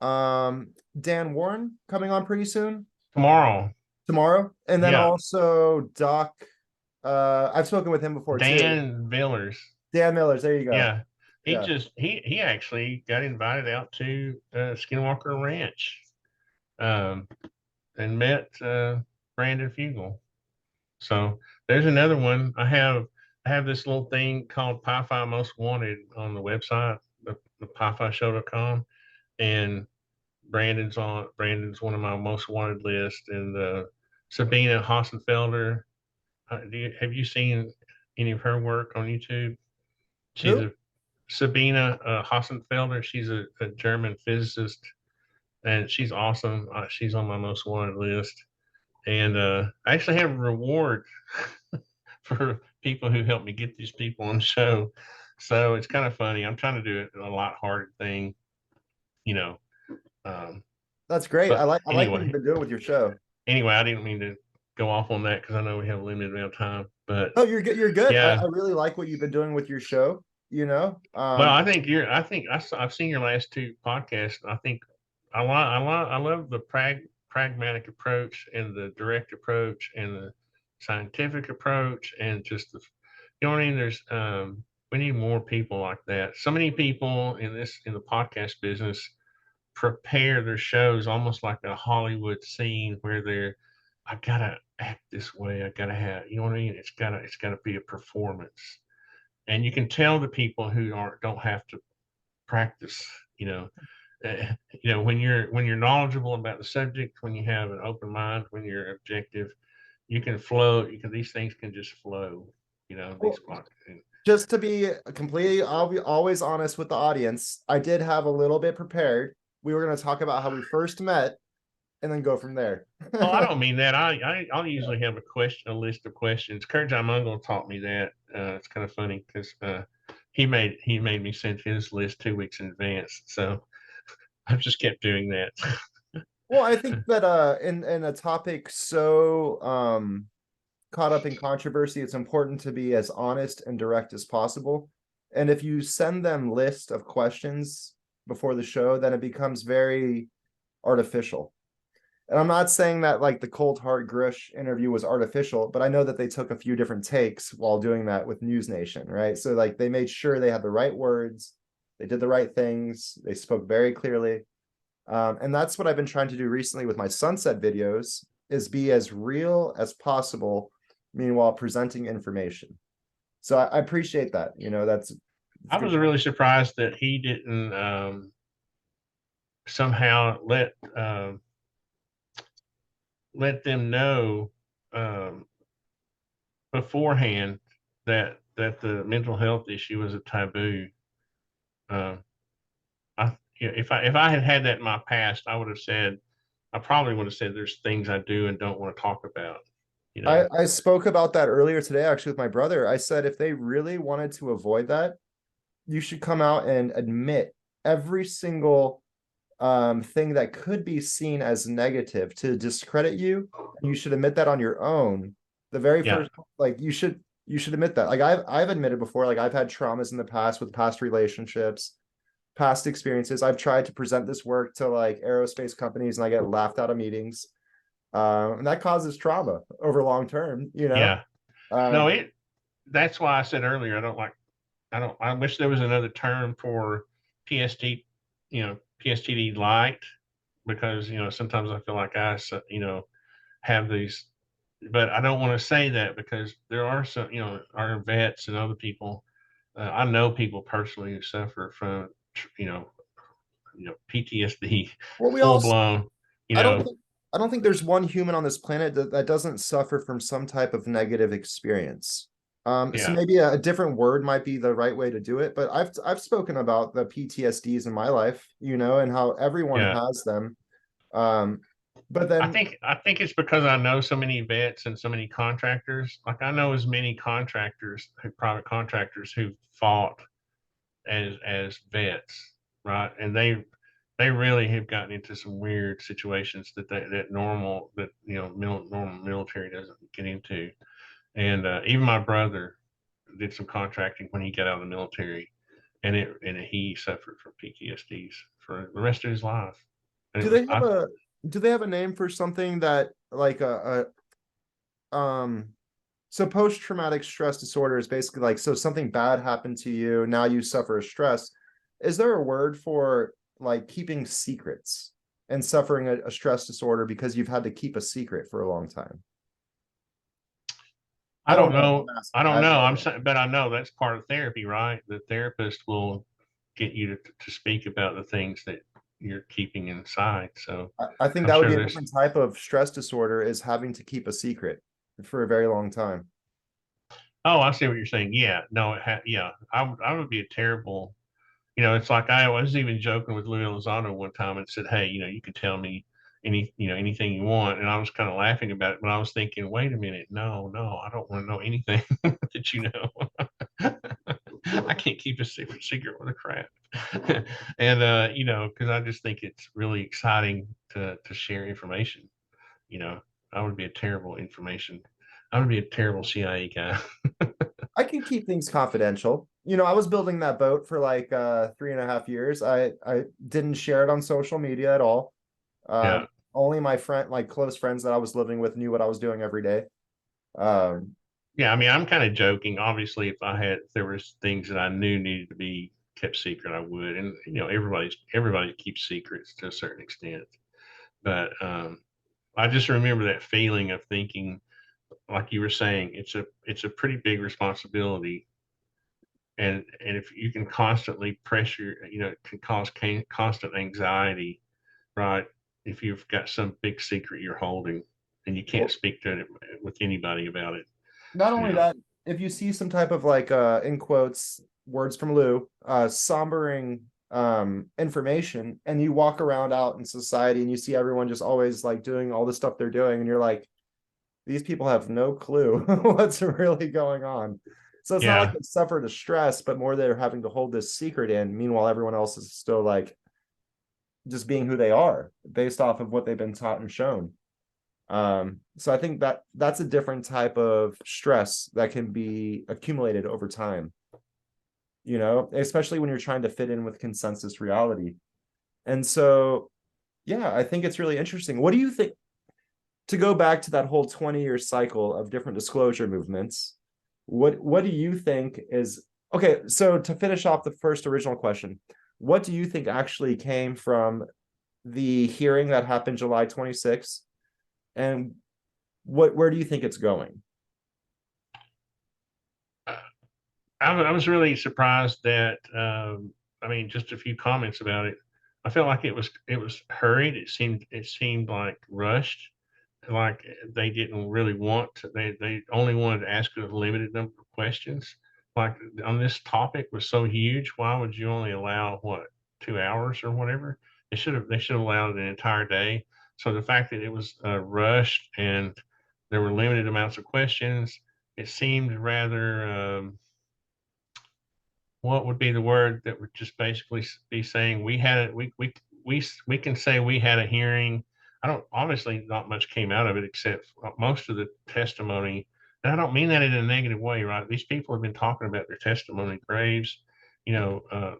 A: Dan Warren coming on pretty soon,
B: tomorrow,
A: tomorrow. And then
B: yeah,
A: also Doc, I've spoken with him before too.
B: Dan Villers.
A: Dan Millers, there you go.
B: Yeah,
A: Yeah.
B: he actually got invited out to Skinwalker Ranch, um, and met Brandon Fugel. So there's another one. I have this little thing called Pi-Fi Most Wanted on the website, the pi-fi-show.com, and Brandon's one of my most wanted list, and Sabina Hassenfelder. Have you seen any of her work on YouTube? She's
A: Who?
B: a Sabina Hassenfelder. She's a German physicist, and she's awesome. She's on my most wanted list, and I actually have a reward for people who help me get these people on the show. So it's kind of funny. I'm trying to do it a lot harder thing, you know. Um,
A: That's great.
B: but
A: I like what you've been doing with your show.
B: anyway, I didn't mean to go off on that because I know we have a limited amount of time. But
A: Oh, you're good. You're good.
B: yeah,
A: I really like what you've been doing with your show, you know.
B: well, I think I've seen your last two podcasts. I think I love the pragmatic approach and the direct approach and the scientific approach and just the, you know what I mean? We need more people like that. So many people in the podcast business prepare their shows almost like a Hollywood scene where I gotta act this way. I gotta have, you know what I mean? It's gotta be a performance. And you can tell the people who don't have to practice, you know. When you're knowledgeable about the subject, when you have an open mind, when you're objective, you can flow. These things can just flow, you know, these
A: Well,
B: podcasts.
A: just to be completely, I'll be always honest with the audience. I did have a little bit prepared. We were going to talk about how we first met and then go from there.
B: Oh, I don't mean that. I'll usually have a list of questions. Kurt Mungle taught me that. It's kind of funny because he made me send his list 2 weeks in advance. So I've just kept doing that.
A: Well, I think that in a topic so caught up in controversy, it's important to be as honest and direct as possible. And if you send them list of questions before the show, then it becomes very artificial. And I'm not saying that like the Cold Hard Grush interview was artificial, but I know that they took a few different takes while doing that with News Nation, right? So like they made sure they had the right words, they did the right things, they spoke very clearly. And that's what I've been trying to do recently with my sunset videos is be as real as possible, meanwhile presenting information. So I appreciate that. You know, that's
B: I
A: good.
B: was really surprised that he didn't somehow let them know um, beforehand that the mental health issue was a taboo. Um, if I had had that in my past, I probably would have said there's things I do and don't want to talk about. You know,
A: I spoke about that earlier today, actually, with my brother. I said if they really wanted to avoid that, you should come out and admit every single thing that could be seen as negative to discredit you. You should admit that on your own. The very
B: yeah,
A: first, like you should admit that. Like I've admitted before, like I've had traumas in the past with past relationships, past experiences. I've tried to present this work to like aerospace companies and I get laughed out of meetings. And that causes trauma over long term, you know.
B: yeah.
A: Uh,
B: No, that's why I said earlier I wish there was another term for PST, PSTD light, because sometimes I feel like I have these but I don't want to say that because there are some, our vets and other people. I know people personally who suffer from, you know, PTSD,
A: Well, we
B: full
A: all
B: blown. You
A: I don't
B: know,
A: think I don't think there's one human on this planet that doesn't suffer from some type of negative experience. So
B: yeah,
A: maybe a different word might be the right way to do it, but I've spoken about the PTSDs in my life, and how everyone
B: yeah.
A: has them. Um, but
B: I
A: then
B: think I think it's because I know so many vets and so many contractors. Like I know as many contractors, private contractors who fought as vets, right? And they really have gotten into some weird situations that normal that normal military doesn't get into. And even my brother did some contracting when he got out of the military, and he suffered from PTSDs for the rest of his life. And
A: do
B: it was
A: they have a do they have a name for something that like a so post-traumatic stress disorder is basically like, so something bad happened to you, now you suffer a stress. Is there a word for like keeping secrets and suffering a stress disorder because you've had to keep a secret for a long time?
B: I
A: I don't
B: don't
A: know.
B: know.
A: I'm
B: I
A: asking. I
B: don't
A: have
B: know.
A: no
B: I'm
A: idea.
B: saying, but I know that's part of therapy, right? The therapist will get you to speak about the things that you're keeping inside. So
A: I think
B: I'm
A: that would
B: sure
A: be a
B: there's.
A: different type of stress disorder, is having to keep a secret for a very long time.
B: Oh, I see what you're saying. Yeah, no, yeah, I would be a terrible. It's like I was even joking with Louis Elizondo one time and said, "Hey, you can tell me anything you want," and I was kind of laughing about it, but I was thinking, "Wait a minute, no, no, I don't want to know anything that you know." I can't keep a secret with a crap. And because I just think it's really exciting to share information. You know, I would be a terrible information. I would be a terrible CIA guy.
A: I can keep things confidential. I was building that boat for like 3.5 years. I didn't share it on social media at all.
B: Yeah.
A: Only my friend, like close friends that I was living with, knew what I was doing every day. Um,
B: Yeah, I mean, I'm kind of joking. Obviously, if there was things that I knew needed to be kept secret, I would. And everybody keeps secrets to a certain extent. But I just remember that feeling of thinking, like you were saying, it's a pretty big responsibility, and if you can constantly pressure, it can cause constant anxiety, right? If you've got some big secret you're holding and you can't
A: well,
B: speak to it with anybody about it,
A: not
B: you
A: only
B: know.
A: that, if you see some type of like in quotes, words from Lou, sombering information, and you walk around out in society and you see everyone just always like doing all the stuff they're doing, and you're like, these people have no clue what's really going on. So it's not like
B: Yeah,
A: they suffered a stress, but more they're having to hold this secret in. Meanwhile, everyone else is still like just being who they are based off of what they've been taught and shown. So I think that's a different type of stress that can be accumulated over time, especially when you're trying to fit in with consensus reality. And so, yeah, I think it's really interesting. What do you think? To go back to that whole 20-year cycle of different disclosure movements, what do you think is okay? So to finish off the first original question, what do you think actually came from the hearing that happened July 26th, and where do you think it's going?
B: I was really surprised that. I mean, just a few comments about it. I felt like it was hurried. It seemed like rushed, like they didn't really want to. They only wanted to ask a limited number of questions. Like on this topic was so huge. Why would you only allow 2 hours or whatever? They should have allowed an entire day. So the fact that it was rushed and there were limited amounts of questions, it seemed rather. What would be the word that would just basically be saying we had it, we can say we had a hearing. I don't, obviously not much came out of it except most of the testimony. And I don't mean that in a negative way, right? These people have been talking about their testimony. Graves, you know,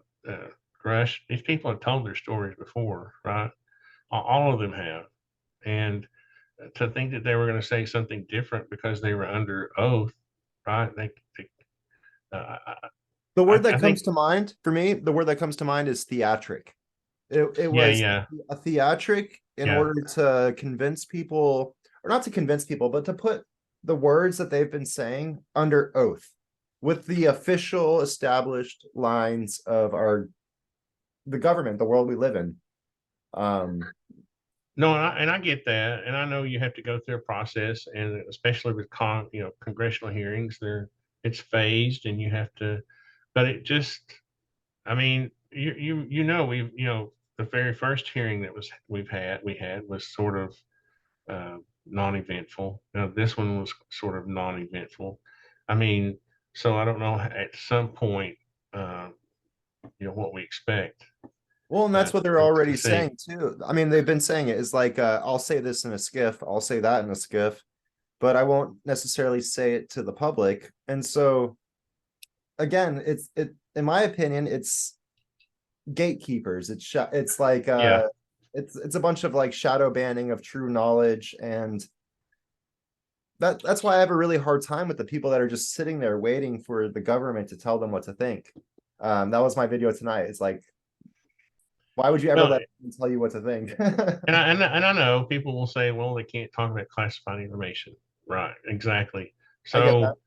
B: Grush, these people have told their stories before, right? All of them have. And to think that they were going to say something different because they were under oath, right? Uh,
A: The word that
B: I
A: comes
B: think,
A: to mind for me, the word that comes to mind is theatric. It
B: yeah,
A: was
B: yeah,
A: a theatric in
B: yeah.
A: order to convince people, or not to convince people, but to put the words that they've been saying under oath with the official established lines of the government, the world we live in.
B: No, and I get that, and I know you have to go through a process, and especially with congressional hearings, it's phased, and you have to. But it just, I mean, we've the very first hearing that we had was sort of non-eventful. This one was sort of non-eventful. I mean, so I don't know at some point, what we expect.
A: Well, and that's what they're
B: to
A: already
B: see.
A: saying too. I mean, they've been saying it is like, I'll say this in a skiff, I'll say that in a skiff, but I won't necessarily say it to the public. And so, again, in my opinion, it's gatekeepers. It's like
B: Yeah.
A: it's a bunch of like shadow banning of true knowledge, and that's why I have a really hard time with the people that are just sitting there waiting for the government to tell them what to think. That was my video tonight. It's like, why would you ever
B: No,
A: let them tell you what to think?
B: and I know people will say, well, they can't talk about classified information. Right, exactly.
A: I get that.
B: So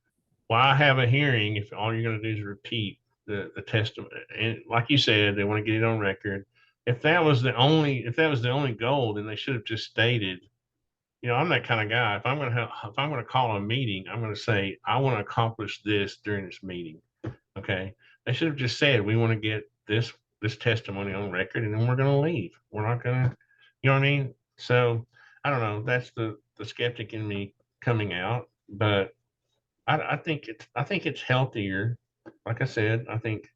B: why have a hearing if all you're going to do is repeat the testimony? And like you said, they want to get it on record. If that was the only goal, then they should have just stated, I'm that kind of guy. If I'm going to call a meeting, I'm going to say, I want to accomplish this during this meeting. Okay. They should have just said, we want to get this testimony on record, and then we're going to leave. We're not going to, you know what I mean? So I don't know. That's the skeptic in me coming out, but I think it's healthier. Like I said, I think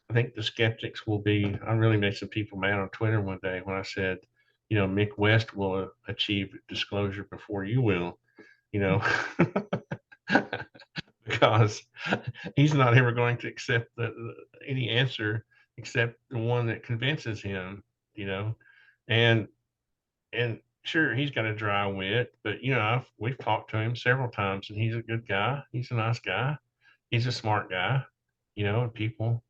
B: the skeptics will be. I really made some people mad on Twitter one day when I said, Mick West will achieve disclosure before you will, you know, because he's not ever going to accept any answer except the one that convinces him, you know, and sure, he's got a dry wit, but we've talked to him several times, and he's a good guy. He's a nice guy. He's a smart guy, and people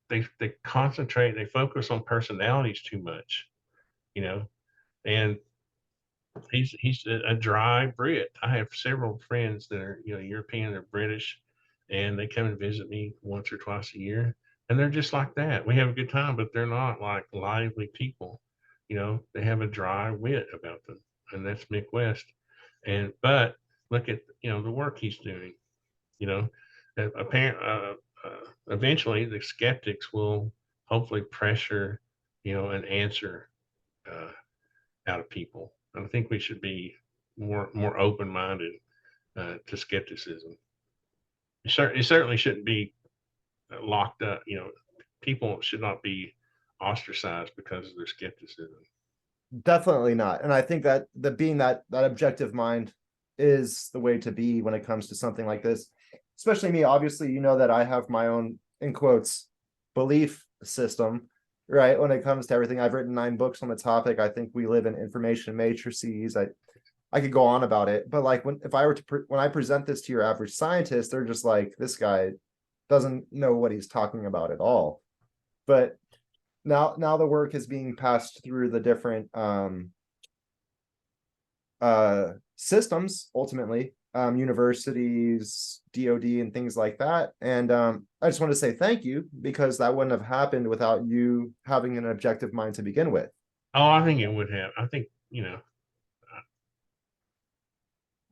B: they concentrate, they focus on personalities too much, you know, and he's a dry Brit. I have several friends that are European or British, and they come and visit me once or twice a year, and they're just like that. We have a good time, but they're not like lively people. They have a dry wit about them, and that's Mick West. But look at the work he's doing. You know, eventually the skeptics will hopefully pressure an answer uh, out of people. And I think we should be more open minded to skepticism. It certainly shouldn't be locked up. People should not be ostracized because of their skepticism.
A: Definitely not. And I think that being that objective mind is the way to be when it comes to something like this. Especially me, obviously, that I have my own, in quotes, belief system, right? When it comes to everything. I've written 9 books on the topic. I think we live in information matrices. I could go on about it, but like when I present this to your average scientist, they're just like, this guy doesn't know what he's talking about at all. But now the work is being passed through the different systems, ultimately, universities, DoD, and things like that. And I just want to say thank you, because that wouldn't have happened without you having an objective mind to begin with.
B: Oh, I think it would have. I think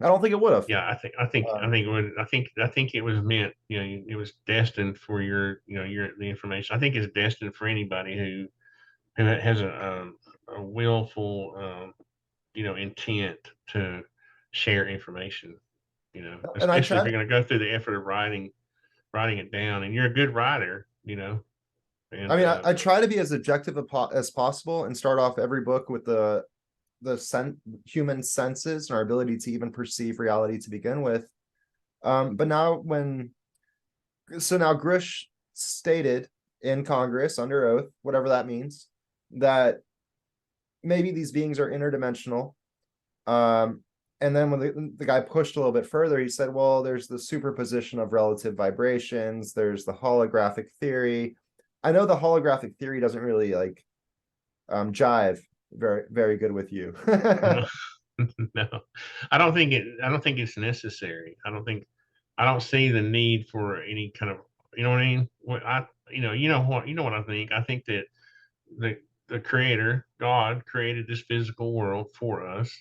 A: I don't think it would have.
B: yeah, I think it was meant. It was destined for the information. I think it's destined for anybody who has a willful intent to share information.
A: And I
B: Especially if
A: try
B: you're going to go through the effort of writing it down, and you're a good writer. And
A: I mean, I try to be as objective as possible and start off every book with the human senses and our ability to even perceive reality to begin with. But now now Grush stated in Congress under oath, whatever that means, that maybe these beings are interdimensional. And then when the guy pushed a little bit further, he said, well, there's the superposition of relative vibrations, there's the holographic theory. I know the holographic theory doesn't really jive very, very good with you.
B: No, I don't think it's necessary. I don't see the need for any kind of, you know what I mean? You know what I think. I think that the the creator, God, created this physical world for us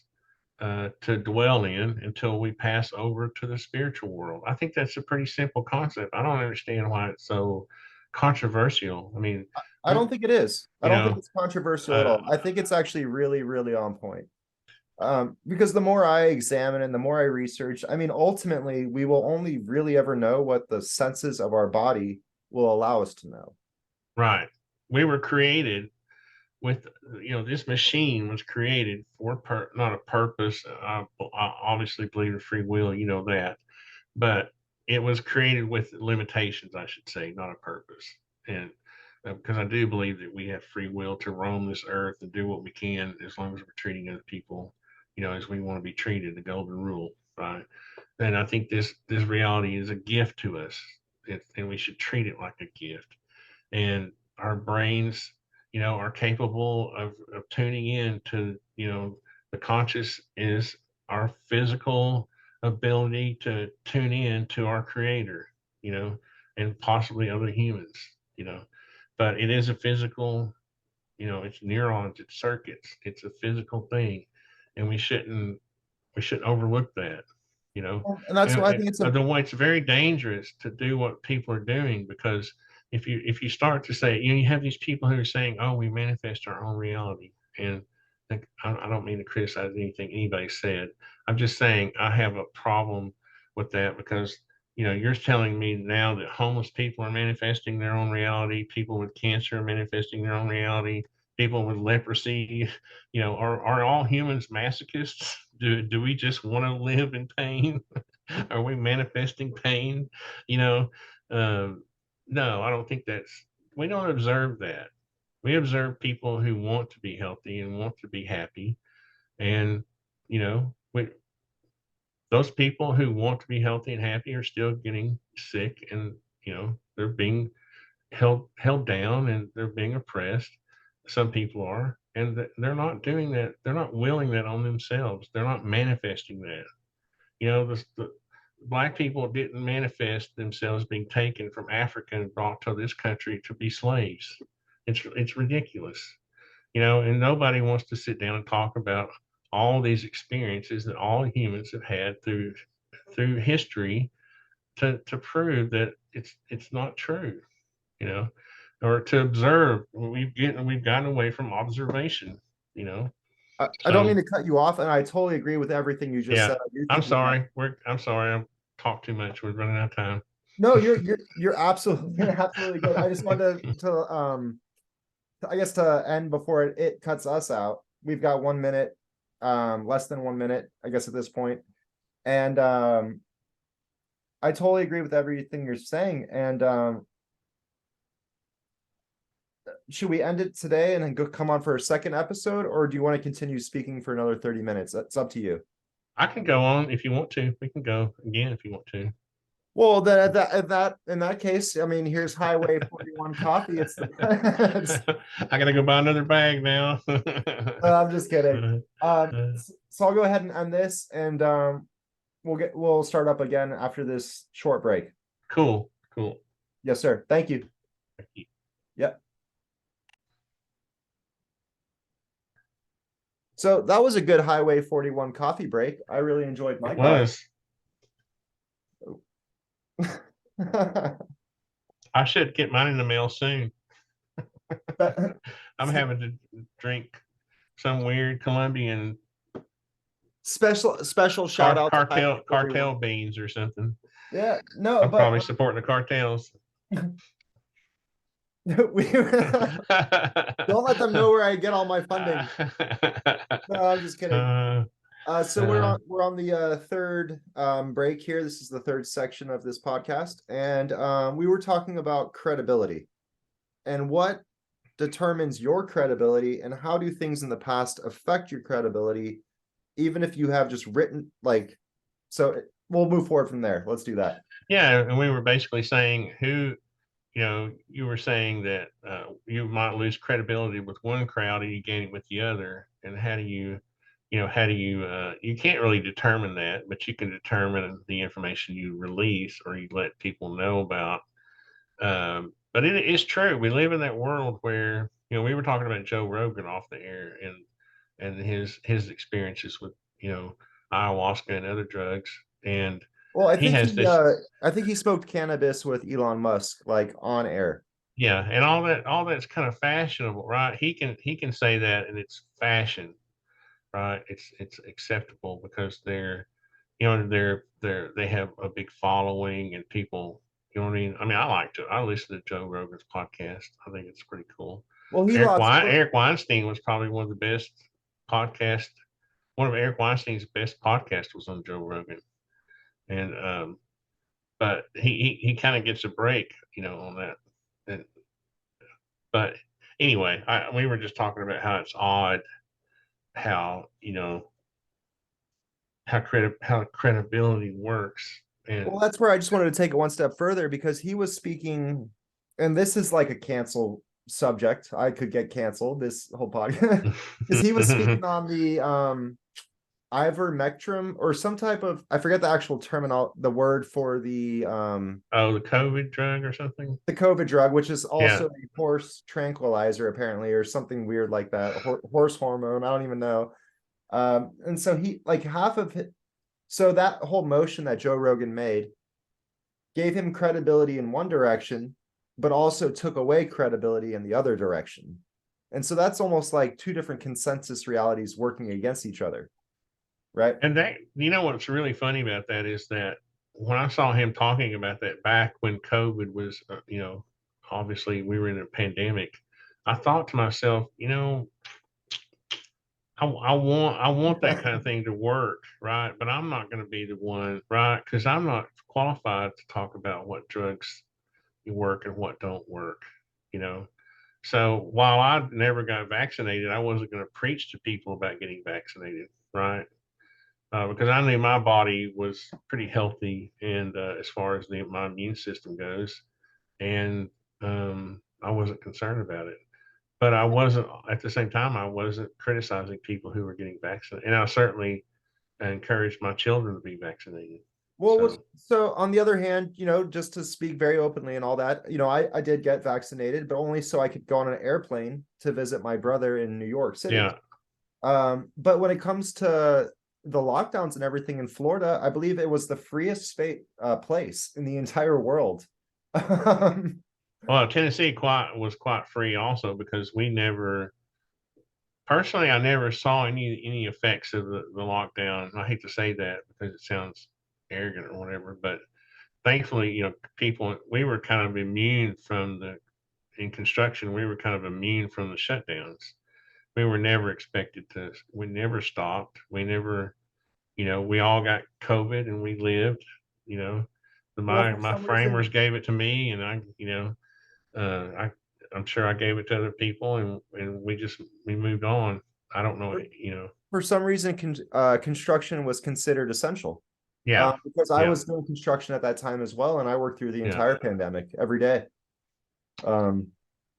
B: to dwell in until we pass over to the spiritual world. I think that's a pretty simple concept. I don't understand why it's so controversial. I mean,
A: I don't think it is. I
B: you
A: don't think
B: know,
A: it's controversial at
B: uh,
A: all. I think it's actually really, really on point. Because the more I examine and the more I research, I mean, ultimately, we will only really ever know what the senses of our body will allow us to know.
B: right. We were created with, this machine was created for not a purpose. I obviously believe in free will, you know that, but it was created with limitations, I should say, not a purpose. And because I do believe that we have free will to roam this earth and do what we can as long as we're treating other people, as we want to be treated, the golden rule, right? And I think this reality is a gift to us, and we should treat it like a gift. And our brains, are capable of tuning in to, the conscious is our physical ability to tune in to our creator, you know, and possibly other humans, you know. But it is a physical, it's neurons, it's circuits, it's a physical thing, and we shouldn't overlook that, you know.
A: And that's why I
B: And
A: think it's
B: the way it's very dangerous to do what people are doing, because if you start to say, you have these people who are saying, "Oh, we manifest our own reality," and I don't mean to criticize anything anybody said. I'm just saying I have a problem with that, because you're telling me now that homeless people are manifesting their own reality, people with cancer are manifesting their own reality, people with leprosy, are all humans masochists? Do we just want to live in pain? Are we manifesting pain? You know, no, I don't think we don't observe that. We observe people who want to be healthy and want to be happy. And, those people who want to be healthy and happy are still getting sick, and, they're being held down, and they're being oppressed. Some people are, and they're not doing that. They're not willing that on themselves. They're not manifesting that. The black people didn't manifest themselves being taken from Africa and brought to this country to be slaves. It's ridiculous, and nobody wants to sit down and talk about all these experiences that all humans have had through history to prove that it's not true, you know, or to observe. We've gotten away from observation, you know.
A: I don't mean
B: So
A: to cut you off, and I totally agree with everything you just
B: yeah,
A: said. I do
B: I'm
A: think we have.
B: sorry. I'm sorry. I've talked too much. We're running out of time.
A: No, you're absolutely you're absolutely good. I just wanted I guess to end before it cuts us out. We've got 1 minute, less than 1 minute, I guess at this point. And I totally agree with everything you're saying. And should we end it today and then come on for a second episode, or do you want to continue speaking for another 30 minutes? That's up to you.
B: I can go on if you want to. We can go again if you want to.
A: Well, then in that case, I mean, here's Highway 41 coffee. It's the
B: I gotta go buy another bag now.
A: I'm just kidding. So I'll go ahead and end this, and we'll start up again after this short break.
B: Cool.
A: Yes, sir. Thank you.
B: Thank you.
A: Yep. So that was a good Highway 41 coffee break. I really enjoyed my
B: It was. I should get mine in the mail soon. I'm having to drink some weird Colombian
A: special shout out to Highway 41.
B: cartel beans or something.
A: Yeah, no,
B: I'm probably supporting the cartels.
A: Don't let them know where I get all my funding. No, I'm just kidding. So we're on the third break here. This is the third section of this podcast, and we were talking about credibility and what determines your credibility, and how do things in the past affect your credibility, even if you have just written like. So we'll move forward from there. Let's do that.
B: Yeah, and we were basically saying you were saying that you might lose credibility with one crowd and you gain it with the other, and how do you how do you you can't really determine that, but you can determine the information you release or you let people know about. But it is true. We live in that world where, we were talking about Joe Rogan off the air and his experiences with, ayahuasca and other drugs. And
A: Well,
B: he has this,
A: I think he smoked cannabis with Elon Musk, like on air.
B: yeah, and all that's kind of fashionable, right? He can say that and it's fashion, right? It's acceptable because they have a big following and people, you know what I mean? I mean, I listen to Joe Rogan's podcast. I think it's pretty cool.
A: Well, he lost.
B: Eric Weinstein was probably one of the best podcast. One of Eric Weinstein's best podcasts was on Joe Rogan, and but he kind of gets a break, on that. And, but anyway, we were just talking about how it's odd how how credibility works. And
A: Well, that's where I just wanted to take it one step further because he was speaking, and this is like a cancel subject. I could get canceled this whole podcast because he was speaking on the ivermectin or some type of, I forget the actual the word for
B: oh, the COVID drug or something.
A: the COVID drug, which is also
B: Yeah.
A: a horse tranquilizer apparently, or something weird like that. Horse hormone. I don't even know. And so he like half of it. So that whole motion that Joe Rogan made gave him credibility in one direction, but also took away credibility in the other direction. And so that's almost like two different consensus realities working against each other. Right.
B: And that, what's really funny about that is that when I saw him talking about that back when COVID was, obviously we were in a pandemic, I thought to myself, I want that kind of thing to work, right? But I'm not going to be the one, right? Because I'm not qualified to talk about what drugs work and what don't work, you know. So while I never got vaccinated, I wasn't going to preach to people about getting vaccinated, right? Because I knew my body was pretty healthy, and as far as my immune system goes, and I wasn't concerned about it. But I wasn't at the same time. I wasn't criticizing people who were getting vaccinated, and I certainly encouraged my children to be vaccinated.
A: Well,
B: So
A: so on the other hand, just to speak very openly and all that, I did get vaccinated, but only so I could go on an airplane to visit my brother in New York City.
B: yeah,
A: But when it comes to the lockdowns and everything in Florida, I believe it was the freest place in the entire world.
B: well, Tennessee was quite free also because we never personally, I never saw any effects of the lockdown. I hate to say that because it sounds arrogant or whatever, but thankfully, people we were kind of immune from in construction. We were kind of immune from the shutdowns. We were never expected to. We never stopped. We never, we all got COVID and we lived. You know,
A: Well,
B: my framers gave it to me, and I I'm sure I gave it to other people, and we moved on. I don't know,
A: for some reason, construction was considered essential.
B: Yeah,
A: Because I
B: yeah,
A: was doing construction at that time as well, and I worked through the
B: yeah.
A: entire pandemic every day.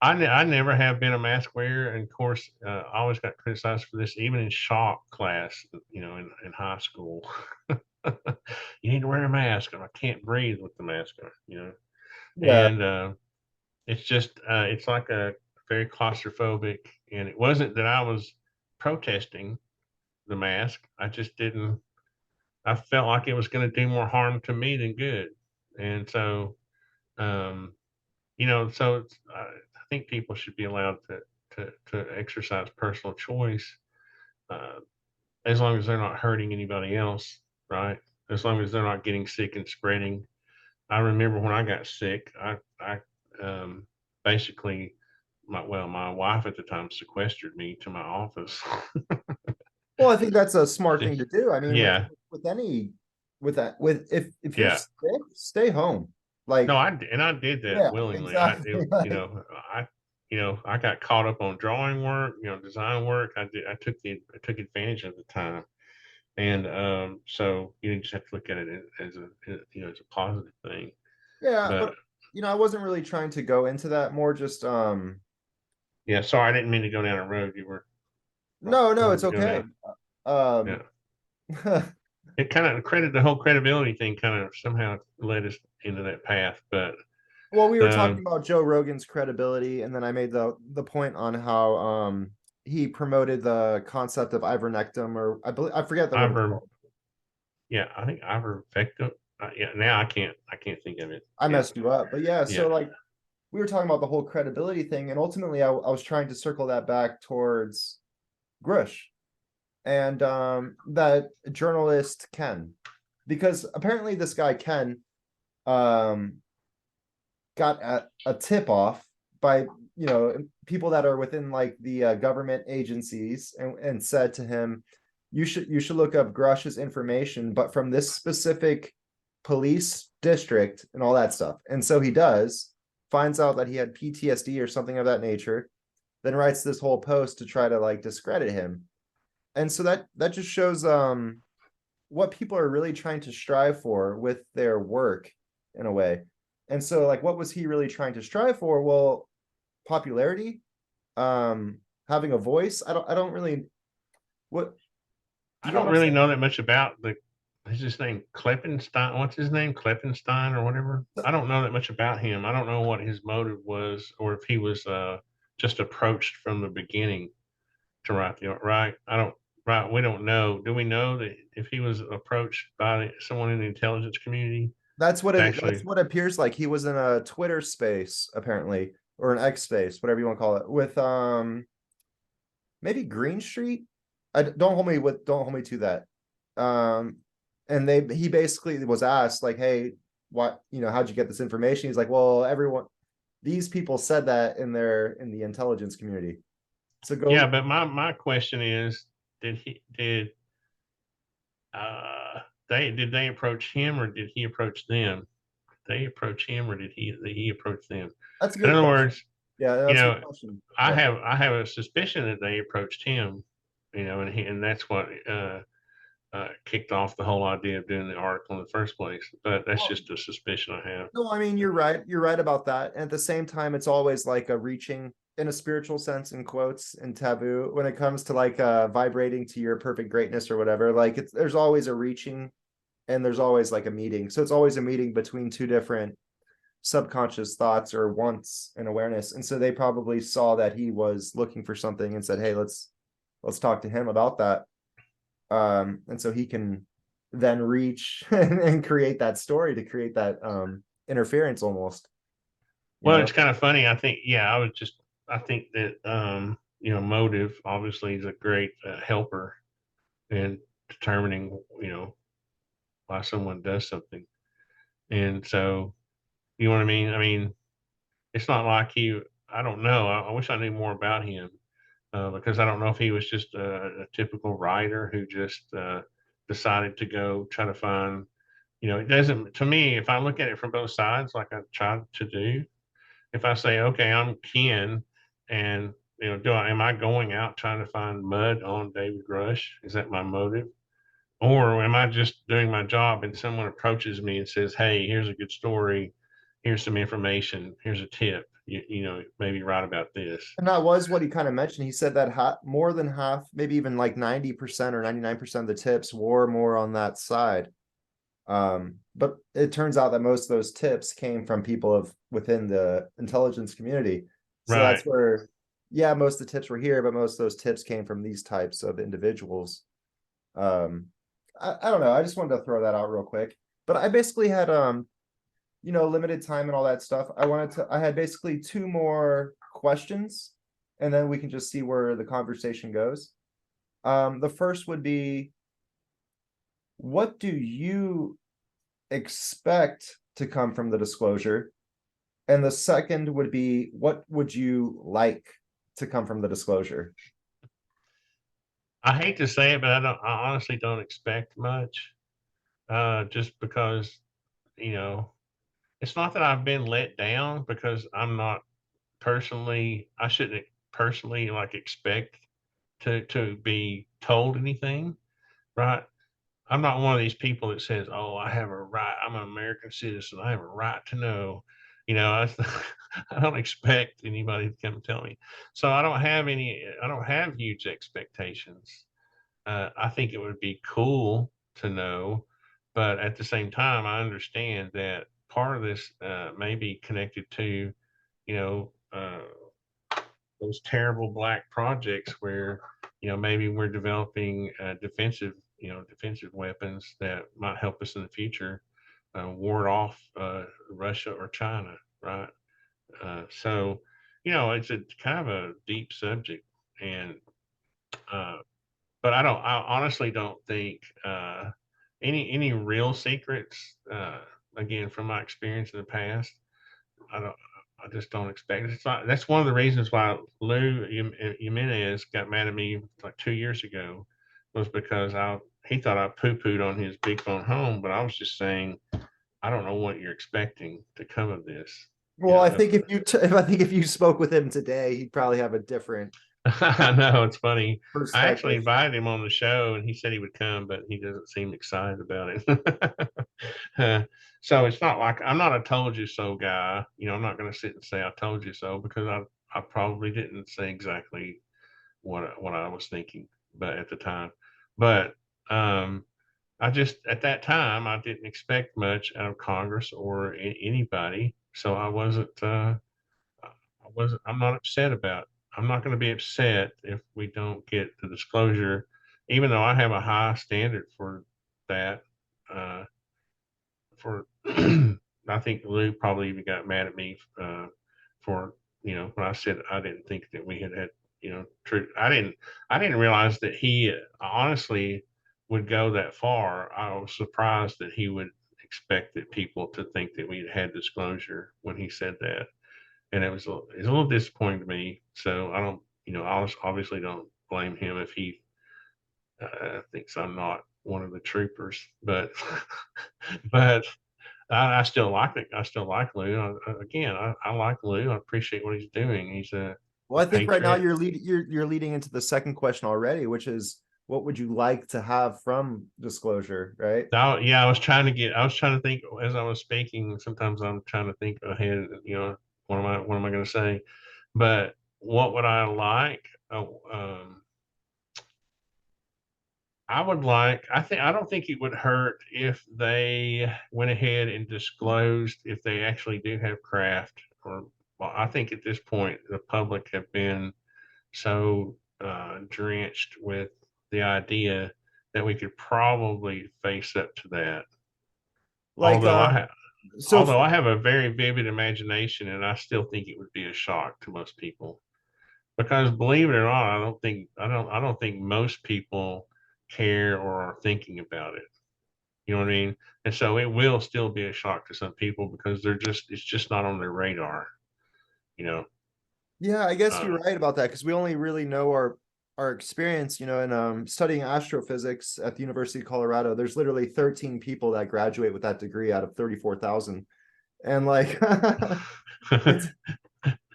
B: I never have been a mask wearer, and of course, I always got criticized for this, even in shop class, in high school. You need to wear a mask, and I can't breathe with the mask on.
A: Yeah.
B: And it's just, it's like a very claustrophobic, and it wasn't that I was protesting the mask. I just didn't. I felt like it was going to do more harm to me than good, and so, um, so I think people should be allowed to exercise personal choice, uh, as long as they're not hurting anybody else, right? As long as they're not getting sick and spreading. I remember when I got sick, I basically my wife at the time sequestered me to my office.
A: Well, I think that's a smart thing to do. I mean,
B: Yeah,
A: with any with that with if you're
B: yeah.
A: sick, stay home. Like,
B: No, I did that
A: yeah,
B: willingly.
A: exactly.
B: I got caught up on drawing work, design work. I took advantage of the time, and so you just have to look at it as as a positive thing.
A: Yeah,
B: But
A: but I wasn't really trying to go into that. More just
B: yeah, sorry, I didn't mean to go down a road you were
A: no,
B: wanting
A: it's
B: to go
A: okay.
B: down.
A: Um,
B: Yeah. It kind of the whole credibility thing kind of somehow led us into that path. But
A: well, we were talking
B: um,
A: about Joe Rogan's credibility, and then I made the point on how he promoted the concept of ivermectin, or I forget what it's
B: Ivor,
A: called.
B: yeah, I think ivermectin. Yeah, now I can't think of it.
A: I
B: Yeah,
A: messed you up, but yeah. So
B: yeah.
A: like we were talking about the whole credibility thing, and ultimately I was trying to circle that back towards Grush and that journalist Ken, because apparently this guy Ken um got a tip off by people that are within like the government agencies, and said to him, you should look up Grush's information, but from this specific police district and all that stuff. And so he does, finds out that he had PTSD or something of that nature, then writes this whole post to try to like discredit him. And so that just shows what people are really trying to strive for with their work in a way. And so like what was he really trying to strive for? Well, popularity, having a voice. I don't really what do
B: I
A: you get
B: don't
A: what I'm
B: really
A: saying?
B: know that much about the. Is his name Kleppenstein? What's his name? Kleppenstein or whatever. I don't know that much about him. I don't know what his motive was, or if he was just approached from the beginning to write the art. Right? I don't. Right? We don't know. Do we know that if he was approached by someone in the intelligence community to
A: That's
B: actually?
A: what it appears like. He was in a Twitter space apparently, or an X space, whatever you want to call it, with maybe Green Street. I don't hold me to that. Um, and he basically was asked like, "Hey, what how'd you get this information?" He's like, "Well, everyone, these people said that in the intelligence community." So
B: Yeah,
A: go.
B: but my question is, did uh did they approach him or did he approach them? Did they approach him or did he approach them?
A: That's a
B: In
A: good
B: other
A: question.
B: words,
A: Yeah,
B: you
A: that's a good
B: know,
A: question. Yeah.
B: I have a suspicion that they approached him, and that's what kicked off the whole idea of doing the article in the first place. But that's
A: Well,
B: just a suspicion I have.
A: no, I mean you're right. You're right about that. And at the same time, it's always like a reaching in a spiritual sense, in quotes, and taboo when it comes to like vibrating to your perfect greatness or whatever. Like there's always a reaching, and there's always like a meeting. So it's always a meeting between two different subconscious thoughts or wants and awareness. And so they probably saw that he was looking for something and said, "Hey, let's talk to him about that." And so he can then reach and create that story to create that interference almost, you
B: Well,
A: know.
B: it's kind of funny. I think, yeah, I think that, motive obviously is a great helper in determining, why someone does something. And so, you know what I mean? I mean, it's not like I don't know. I wish I knew more about him because I don't know if he was just a typical writer who just decided to go try to find, it doesn't, to me, if I look at it from both sides, like I tried to do, if I say, okay, I'm Ken, and am I going out trying to find mud on David Rush? Is that my motive? Or am I just doing my job and someone approaches me and says, hey, here's a good story, here's some information, here's a tip, maybe write about this.
A: And that was what he kind of mentioned. He said that more than half, maybe even like 90% or 99% of the tips were more on that side. But it turns out that most of those tips came from people of within the intelligence community. So
B: Right.
A: that's where, yeah, most of the tips were here, but most of those tips came from these types of individuals. Um, I don't know. I just wanted to throw that out real quick. But I basically had limited time and all that stuff. I had basically two more questions, and then we can just see where the conversation goes. The first would be, what do you expect to come from the disclosure? And the second would be, what would you like to come from the disclosure?
B: I hate to say it, but I honestly don't expect much. Just because, you know, it's not that I've been let down because I shouldn't personally like expect to be told anything, right? I'm not one of these people that says, "Oh, I have a right. I'm an American citizen. I have a right to know." I don't expect anybody to come tell me. So I don't have huge expectations. I think it would be cool to know, but at the same time, I understand that part of this may be connected to, you know, those terrible black projects where, maybe we're developing defensive weapons that might help us in the future, ward off Russia or China, right? So, it's a kind of a deep subject, and uh, but I honestly don't think any real secrets. Again, from my experience in the past, I don't. I just don't expect it. It's not, that's one of the reasons why Jimenez got mad at me like 2 years ago, was because he thought I poo pooed on his big phone home, but I was just saying I don't know what you're expecting to come of this. You
A: Well,
B: know,
A: I think if you spoke with him today, he'd probably have a different
B: I know, it's funny. I actually
A: perspective.
B: invited him on the show and he said he would come, but he doesn't seem excited about it. So it's not like I'm not a told you so guy. I'm not going to sit and say I told you so, because I probably didn't say exactly what I was thinking, but at the time. But I just at that time I didn't expect much out of Congress or anybody, so I'm not upset about it. I'm not going to be upset if we don't get the disclosure, even though I have a high standard for that. Uh, for I think Lou probably even got mad at me for when I said I didn't think that we had true. I didn't realize that he honestly would go that far. I was surprised that he would expect that people to think that we had disclosure when he said that, and it's a little disappointing to me. So I don't, obviously don't blame him if he thinks I'm not one of the troopers, but but I still like it. I still like Lou. Again, I like Lou. I appreciate what he's doing. He's a
A: Well, I think right now
B: patriot.
A: you're leading into the second question already, which is what would you like to have from disclosure, right?
B: Yeah, I was trying to think as I was speaking. Sometimes I'm trying to think ahead. What am I going to say? But what would I like? I don't think it would hurt if they went ahead and disclosed if they actually do have craft. Well, I think at this point the public have been so drenched with the idea that we could probably face up to that.
A: Like,
B: Although
A: so
B: I have a very vivid imagination, and I still think it would be a shock to most people. Because believe it or not, I don't think most people care or are thinking about it. You know what I mean? And so it will still be a shock to some people because it's just not on their radar, you know.
A: yeah, I guess
B: Uh,
A: you're right about that because we only really know our experience, in studying astrophysics at the University of Colorado. There's literally 13 people that graduate with that degree out of 34,000. And like it's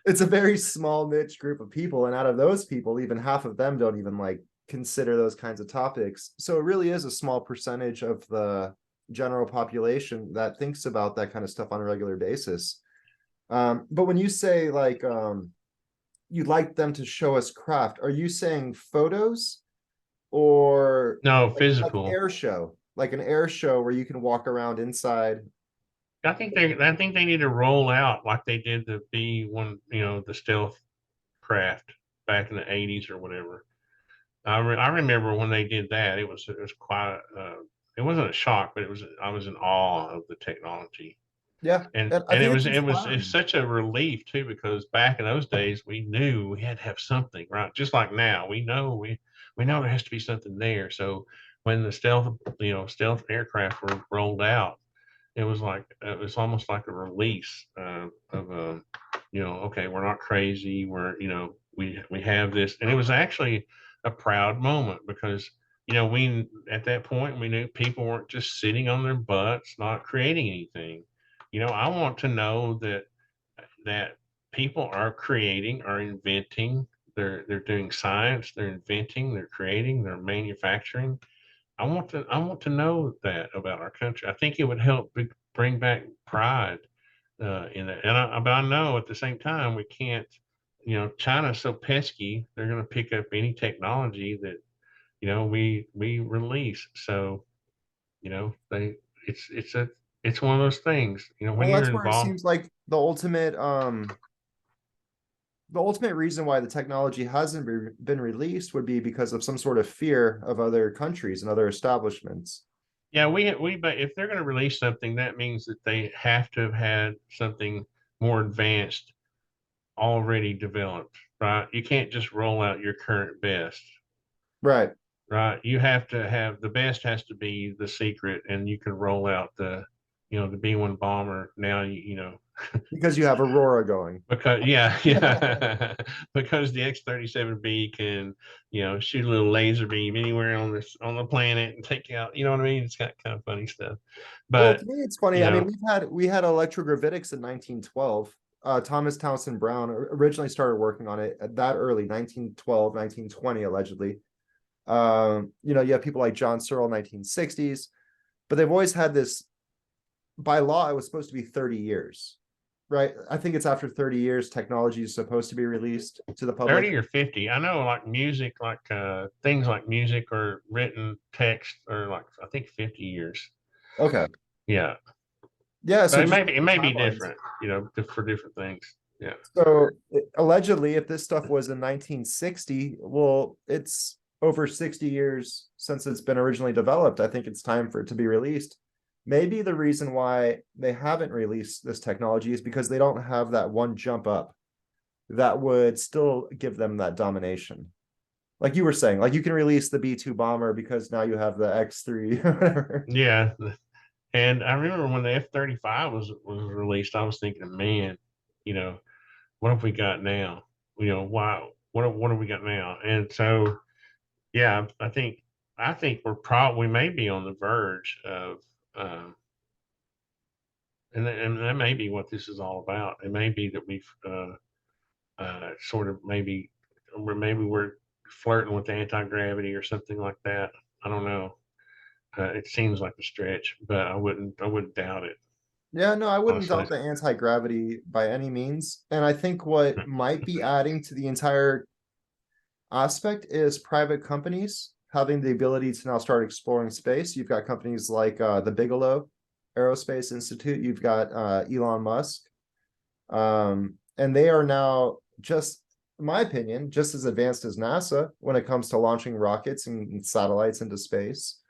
A: it's a very small niche group of people, and out of those people, even half of them don't even like consider those kinds of topics. So it really is a small percentage of the general population that thinks about that kind of stuff on a regular basis. But when you say like you'd like them to show us craft, are you saying photos or
B: no,
A: like
B: physical.
A: air show, like an air show where you can walk around inside?
B: I think they need to roll out like they did the B-1, the stealth craft back in the 80s or whatever. I remember when they did that, it was quite it wasn't a shock, but I was in awe of the technology.
A: Yeah,
B: And
A: and I
B: and
A: think it's
B: it's
A: inspiring.
B: such a relief too, because back in those days we knew we had to have something, right? Just like now, we know there has to be something there. So when the stealth aircraft were rolled out, it was almost like a release of okay, we're not crazy. We have this, and it was actually a proud moment because we at that point we knew people weren't just sitting on their butts not creating anything. I want to know that people are creating, are inventing. They're doing science. They're inventing. They're creating. They're manufacturing. I want to know that about our country. I think it would help bring back pride in that. But I know at the same time we can't. China's so pesky; they're going to pick up any technology that we release. So, it's one of those things, when
A: Well,
B: you're
A: that's where it
B: involved.
A: seems like the ultimate reason why the technology hasn't been released would be because of some sort of fear of other countries and other establishments.
B: Yeah, but if they're going to release something, that means that they have to have had something more advanced already developed, right? You can't just roll out your current best,
A: Right.
B: right? You have to have the best has to be the secret, and you can roll out the B-1 bomber now.
A: Because you have Aurora going.
B: Because yeah, because the X-37B can shoot a little laser beam anywhere on the planet and take out. You know what I mean? It's got kind of funny stuff,
A: Well,
B: but
A: to me, it's
B: you
A: funny. I mean,
B: know,
A: we had electrogravitics in 1912. Thomas Townsend Brown originally started working on it at that early, 1912, 1920, allegedly. You have people like John Searle, 1960s, but they've always had this, by law, it was supposed to be 30 years, right? I think it's after 30 years, technology is supposed to be released to the public.
B: 30 or 50. I know, like music, like things like music or written text, or like I think 50 years.
A: Okay.
B: Yeah,
A: Yeah.
B: but
A: So just
B: it may be
A: timelines.
B: different, for different things. Yeah.
A: So allegedly, if this stuff was in 1960, well, it's over 60 years since it's been originally developed. I think it's time for it to be released. Maybe the reason why they haven't released this technology is because they don't have that one jump up that would still give them that domination. Like you were saying, like you can release the B-2 bomber because now you have the X-3, whatever.
B: Yeah. And I remember when the F-35 was released, I was thinking, man, you know, what have we got now? Wow, what have we got now? And so, yeah, I think we may be on the verge of, um, and that may be what this is all about. It may be that we've sort of maybe we're flirting with anti-gravity or something like that. I don't know. It seems like a stretch, but I wouldn't doubt it,
A: Yeah, no, I wouldn't
B: honestly.
A: doubt the anti-gravity by any means. And I think what might be adding to the entire aspect is private companies having the ability to now start exploring space. You've got companies like the Bigelow Aerospace Institute. You've got Elon Musk. And they are now, just in my opinion, just as advanced as NASA when it comes to launching rockets and satellites into space.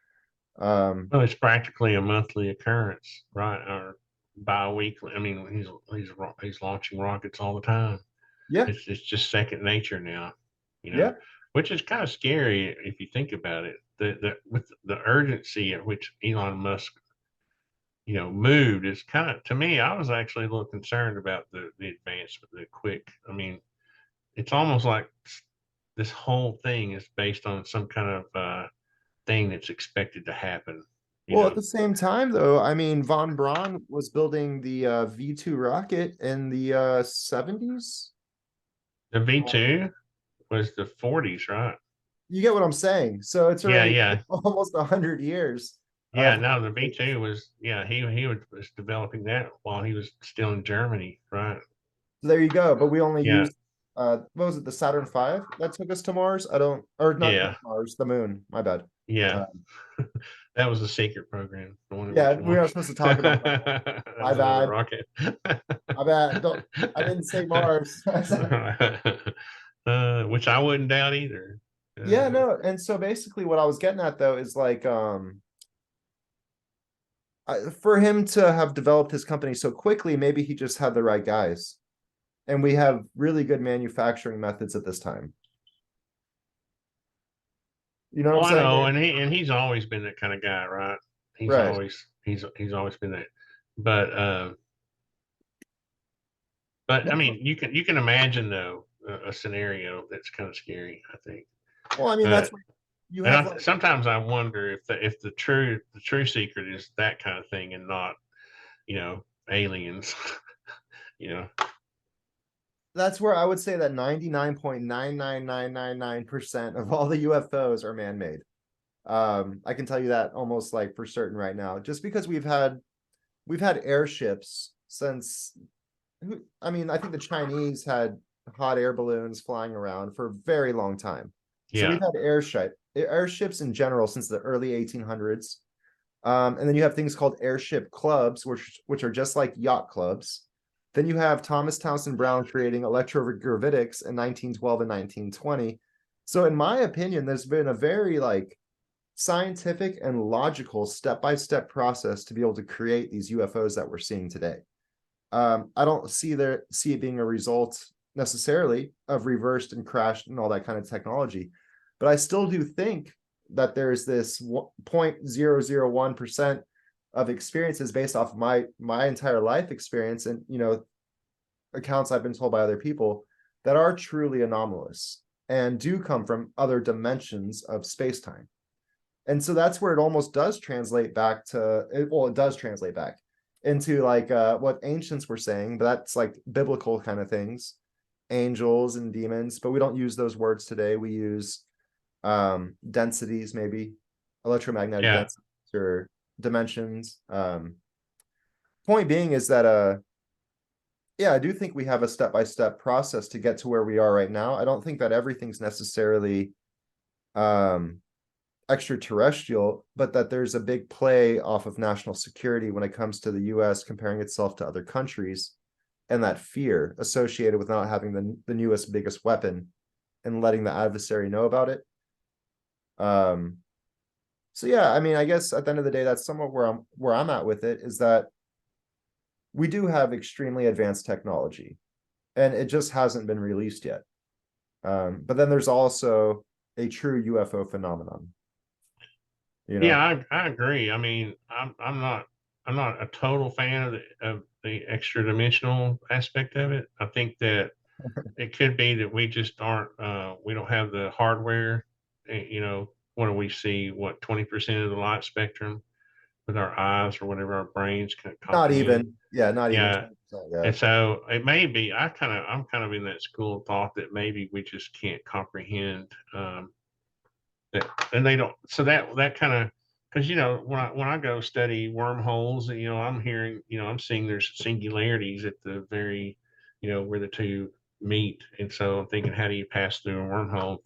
B: Well, it's practically a monthly occurrence, right? Or bi-weekly. I mean, he's launching rockets all the time.
A: Yeah,
B: It's just second nature now, you know,
A: yeah.
B: which is kind of scary if you think about it. With the urgency at which Elon Musk, moved is kind of, to me. I was actually a little concerned about the advancement, the quick. I mean, it's almost like this whole thing is based on some kind of thing that's expected to happen. You
A: Well, at
B: know,
A: the same time, though, I mean, von Braun was building the V2 rocket in the 70s.
B: the V2 was the 40s, right?
A: You get what I'm saying? So it's
B: Yeah,
A: already
B: yeah,
A: almost 100 years.
B: yeah. No, the V2 was, yeah. He was developing that while he was still in Germany, right?
A: There you go. But we only
B: Yeah,
A: used what was it, the Saturn V that took us to Mars? I don't, or not
B: yeah,
A: Mars, the moon. My bad.
B: yeah.
A: Uh,
B: That was a secret program. The one that went
A: yeah,
B: to
A: we are
B: Mars.
A: supposed to talk about that.
B: That
A: My
B: was another
A: bad.
B: rocket.
A: My bad. Don't, I didn't say Mars.
B: Which I wouldn't doubt either.
A: Yeah,
B: Uh,
A: no. And so basically what I was getting at though is like for him to have developed his company so quickly, maybe he just had the right guys. And we have really good manufacturing methods at this time. You know what
B: oh,
A: I'm
B: I
A: saying?
B: know, and he's always been that kind of guy, right? He's
A: Right.
B: always he's always been that. But I mean, you can imagine though a scenario that's kind of scary. I think.
A: Well, I mean,
B: Uh,
A: that's what you
B: and
A: have like,
B: sometimes I wonder if the true secret is that kind of thing and not aliens. you know.
A: that's where I would say that 99.99999% of all the UFOs are man-made. I can tell you that almost like for certain right now, just because we've had airships since, I mean, I think the Chinese had hot air balloons flying around for a very long time. So
B: Yeah.
A: we've had airships in general since the early 1800s. And then you have things called airship clubs, which are just like yacht clubs. Then you have Thomas Townsend Brown creating electrogravitics in 1912 and 1920. So in my opinion, there's been a very like scientific and logical step-by-step process to be able to create these UFOs that we're seeing today. I don't see it being a result necessarily of reversed and crashed and all that kind of technology, but I still do think that there's this 0.001% of experiences based off of my entire life experience and accounts I've been told by other people that are truly anomalous and do come from other dimensions of space-time. And so that's where it almost does translate back to, well, it does translate back into like what ancients were saying, but that's like biblical kind of things, angels and demons, but we don't use those words today. We use densities, maybe electromagnetic densities or dimensions. Point being is that I do think we have a step-by-step process to get to where we are right now. I don't think that everything's necessarily extraterrestrial, but that there's a big play off of national security when it comes to the US comparing itself to other countries, and that fear associated with not having the newest, biggest weapon and letting the adversary know about it. So yeah, I mean, I guess at the end of the day, that's somewhat where I'm at with it, is that we do have extremely advanced technology and it just hasn't been released yet. But then there's also a true UFO phenomenon.
B: Yeah, I agree. I mean, I'm not a total fan of the extra dimensional aspect of it. I think that it could be that we just aren't we don't have the hardware. What do we see? What, 20% of the light spectrum with our eyes or whatever our brains can comprehend?
A: Not even
B: Yeah.
A: 20%, yeah.
B: And so it may be, I'm kind of in that school of thought that maybe we just can't comprehend that, and they don't. So that kind of, because when I go study wormholes, I'm hearing, I'm seeing there's singularities at the very, where the two meet, and so I'm thinking, how do you pass through a wormhole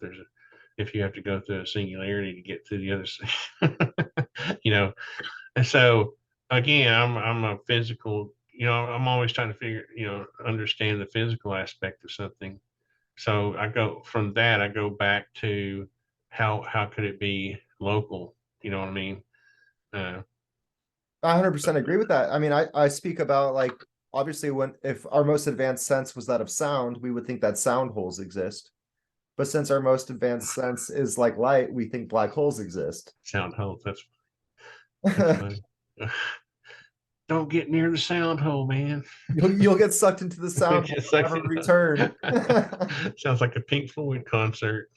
B: if you have to go through a singularity to get to the other side? And so again, I'm a physical, I'm always trying to understand the physical aspect of something. So I go back to how could it be local? You know what I mean?
A: I 100% agree with that. I mean, I speak about like, obviously if our most advanced sense was that of sound, we would think that sound holes exist. But since our most advanced sense is like light, we think black holes exist.
B: Sound holes. That's funny. Don't get near the sound hole, man.
A: You'll get sucked into the sound hole and never return.
B: Sounds like a Pink Floyd concert.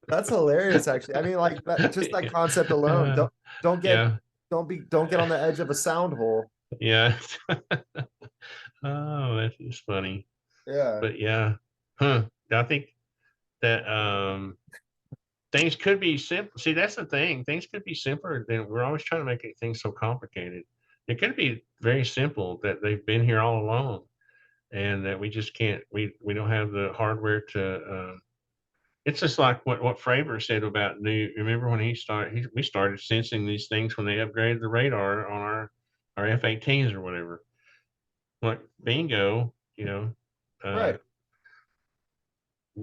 A: That's hilarious, actually. I mean, like just that concept alone. Don't get on the edge of a sound hole.
B: Yeah. Oh, that's just funny.
A: Yeah.
B: But yeah. I think that things could be simple. See, that's the thing. Things could be simpler than we're always trying to make things so complicated. It could be very simple, that they've been here all along, and that we just can't. We don't have the hardware to. It's just like what Fravor said about new. Remember when we started sensing these things when they upgraded the radar on our F-18s or whatever. Like bingo,
A: Right.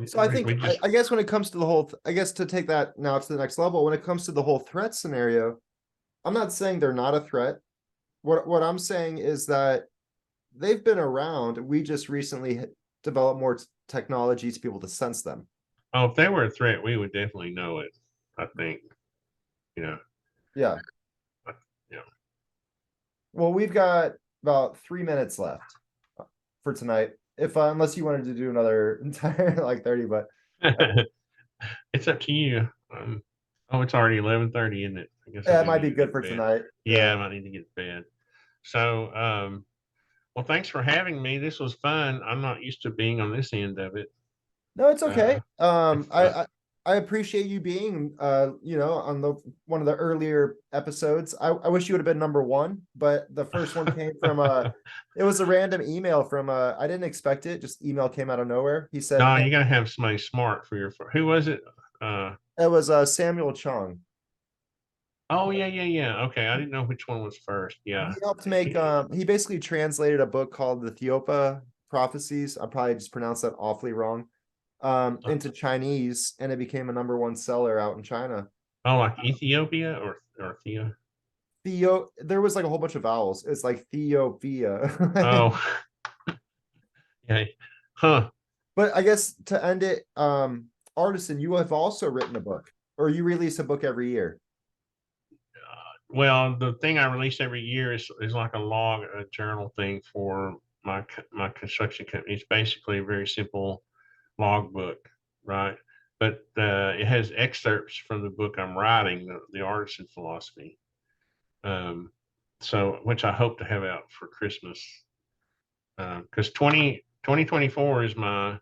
A: So I think I guess when it comes to the whole, I guess to take that now to the next level, when it comes to the whole threat scenario, I'm not saying they're not a threat. What I'm saying is that they've been around. We just recently developed more technology to be able to sense them.
B: Oh, if they were a threat, we would definitely know it, I think.
A: Yeah.
B: Yeah.
A: Well, we've got about 3 minutes left for tonight. If unless you wanted to do another entire like 30, but
B: it's up to you. It's already 11:30, isn't it? I guess
A: yeah, it might be good for tonight.
B: Yeah, I might need to get to bed. So, well, thanks for having me. This was fun. I'm not used to being on this end of it.
A: No, it's okay. I appreciate you being on one of the earlier episodes. I wish you would have been number one, but the first one came from it was a random email from I didn't expect it, just email came out of nowhere. He said,
B: no, you gotta have somebody smart for your who was it?
A: It was Samuel Chung.
B: Oh yeah. Okay, I didn't know which one was first. Yeah.
A: He helped make he basically translated a book called the Theopa Prophecies. I probably just pronounced that awfully wrong. Into Chinese, and it became a #1 seller out in China.
B: Oh, like Ethiopia or Theo?
A: There was like a whole bunch of vowels. It's like Theophia.
B: Oh, yeah. Huh.
A: But I guess to end it, Artisan, you have also written a book, or you release a book every year.
B: Well, the thing I release every year is like a log, a journal thing for my construction company. It's basically a very simple log book, right? But it has excerpts from the book I'm writing, the Artisan Philosophy. So which I hope to have out for Christmas. Because 2024 is my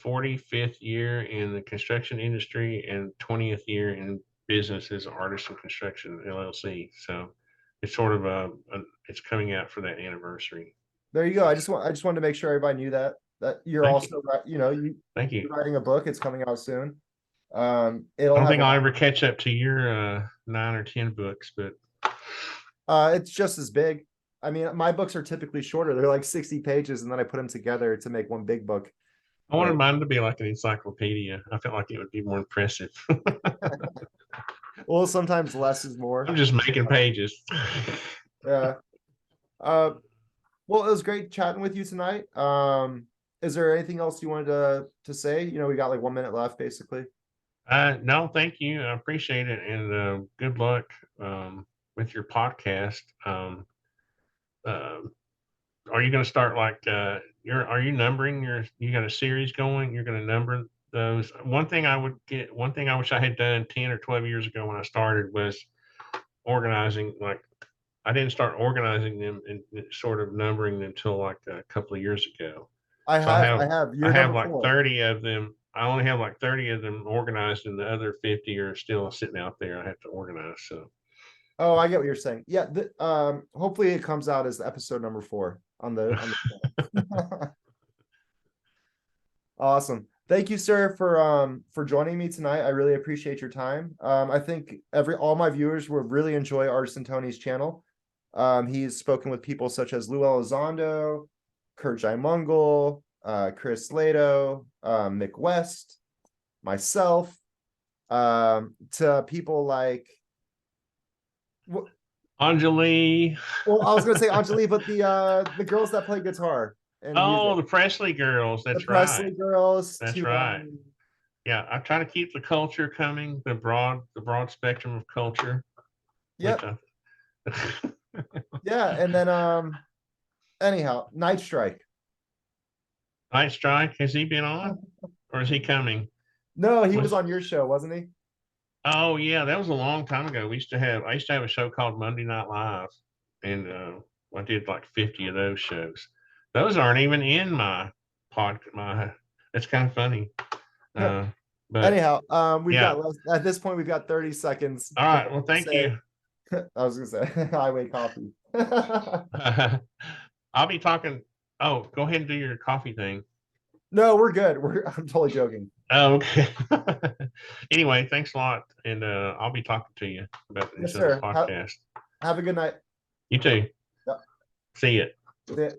B: 45th year in the construction industry and 20th year in business as Artisan Construction LLC. So it's sort of it's coming out for that anniversary.
A: There you go. I just wanted to make sure everybody knew that you're
B: Thank
A: also
B: Thank you.
A: you're writing a book. It's coming out soon.
B: I
A: It'll
B: don't
A: have
B: think I'll ever catch up to your 9 or 10 books, but
A: it's just as big. I mean, my books are typically shorter. They're like 60 pages, and then I put them together to make one big book.
B: I wanted mine to be like an encyclopedia. I felt like it would be more impressive.
A: Well, sometimes less is more.
B: I'm just making pages.
A: Yeah. Well, it was great chatting with you tonight. Is there anything else you wanted to say? You know, we got like 1 minute left, basically.
B: No, thank you. I appreciate it, and good luck with your podcast. Are you going to start like are you numbering you got a series going? You're going to number those. One thing I wish I had done 10 or 12 years ago when I started was organizing. Like I didn't start organizing them and sort of numbering them until like a couple of years ago.
A: I
B: So
A: have. You're
B: I have
A: number
B: like
A: 4.
B: 30 of them. I only have like 30 of them organized, and the other 50 are still sitting out there. I have to organize. So.
A: Oh, I get what you're saying. Yeah. Hopefully it comes out as episode number 4 on the. Awesome. Thank you, sir, for joining me tonight. I really appreciate your time. I think all my viewers will really enjoy Artisan Tony's channel. He's spoken with people such as Lou Elizondo, Kurt Mungle, Chris Lato, Mick West, myself, to people like
B: Anjali.
A: Well, I was gonna say Anjali, but the girls that play guitar and
B: Oh,
A: music.
B: the Presley girls. That's
A: The Presley girls.
B: That's
A: to,
B: right. Yeah, I try to keep the culture coming, the broad spectrum of culture.
A: Yep. Yeah, and then anyhow, Night Strike.
B: Night Strike, has he been on? Or is he coming?
A: No, he was on your show, wasn't he?
B: Oh yeah, that was a long time ago. I used to have a show called Monday Night Live, and I did like 50 of those shows. Those aren't even in my podcast. It's kind of funny. But
A: anyhow, at this point we've got 30 seconds.
B: All right. Well, thank you.
A: I was gonna say highway coffee.
B: I'll be talking. Oh, go ahead and do your coffee thing.
A: No, we're good. I'm totally joking.
B: Oh, okay. Anyway, thanks a lot, and I'll be talking to you about this podcast.
A: Have a good night.
B: You too.
A: Yep.
B: See ya.
A: See ya.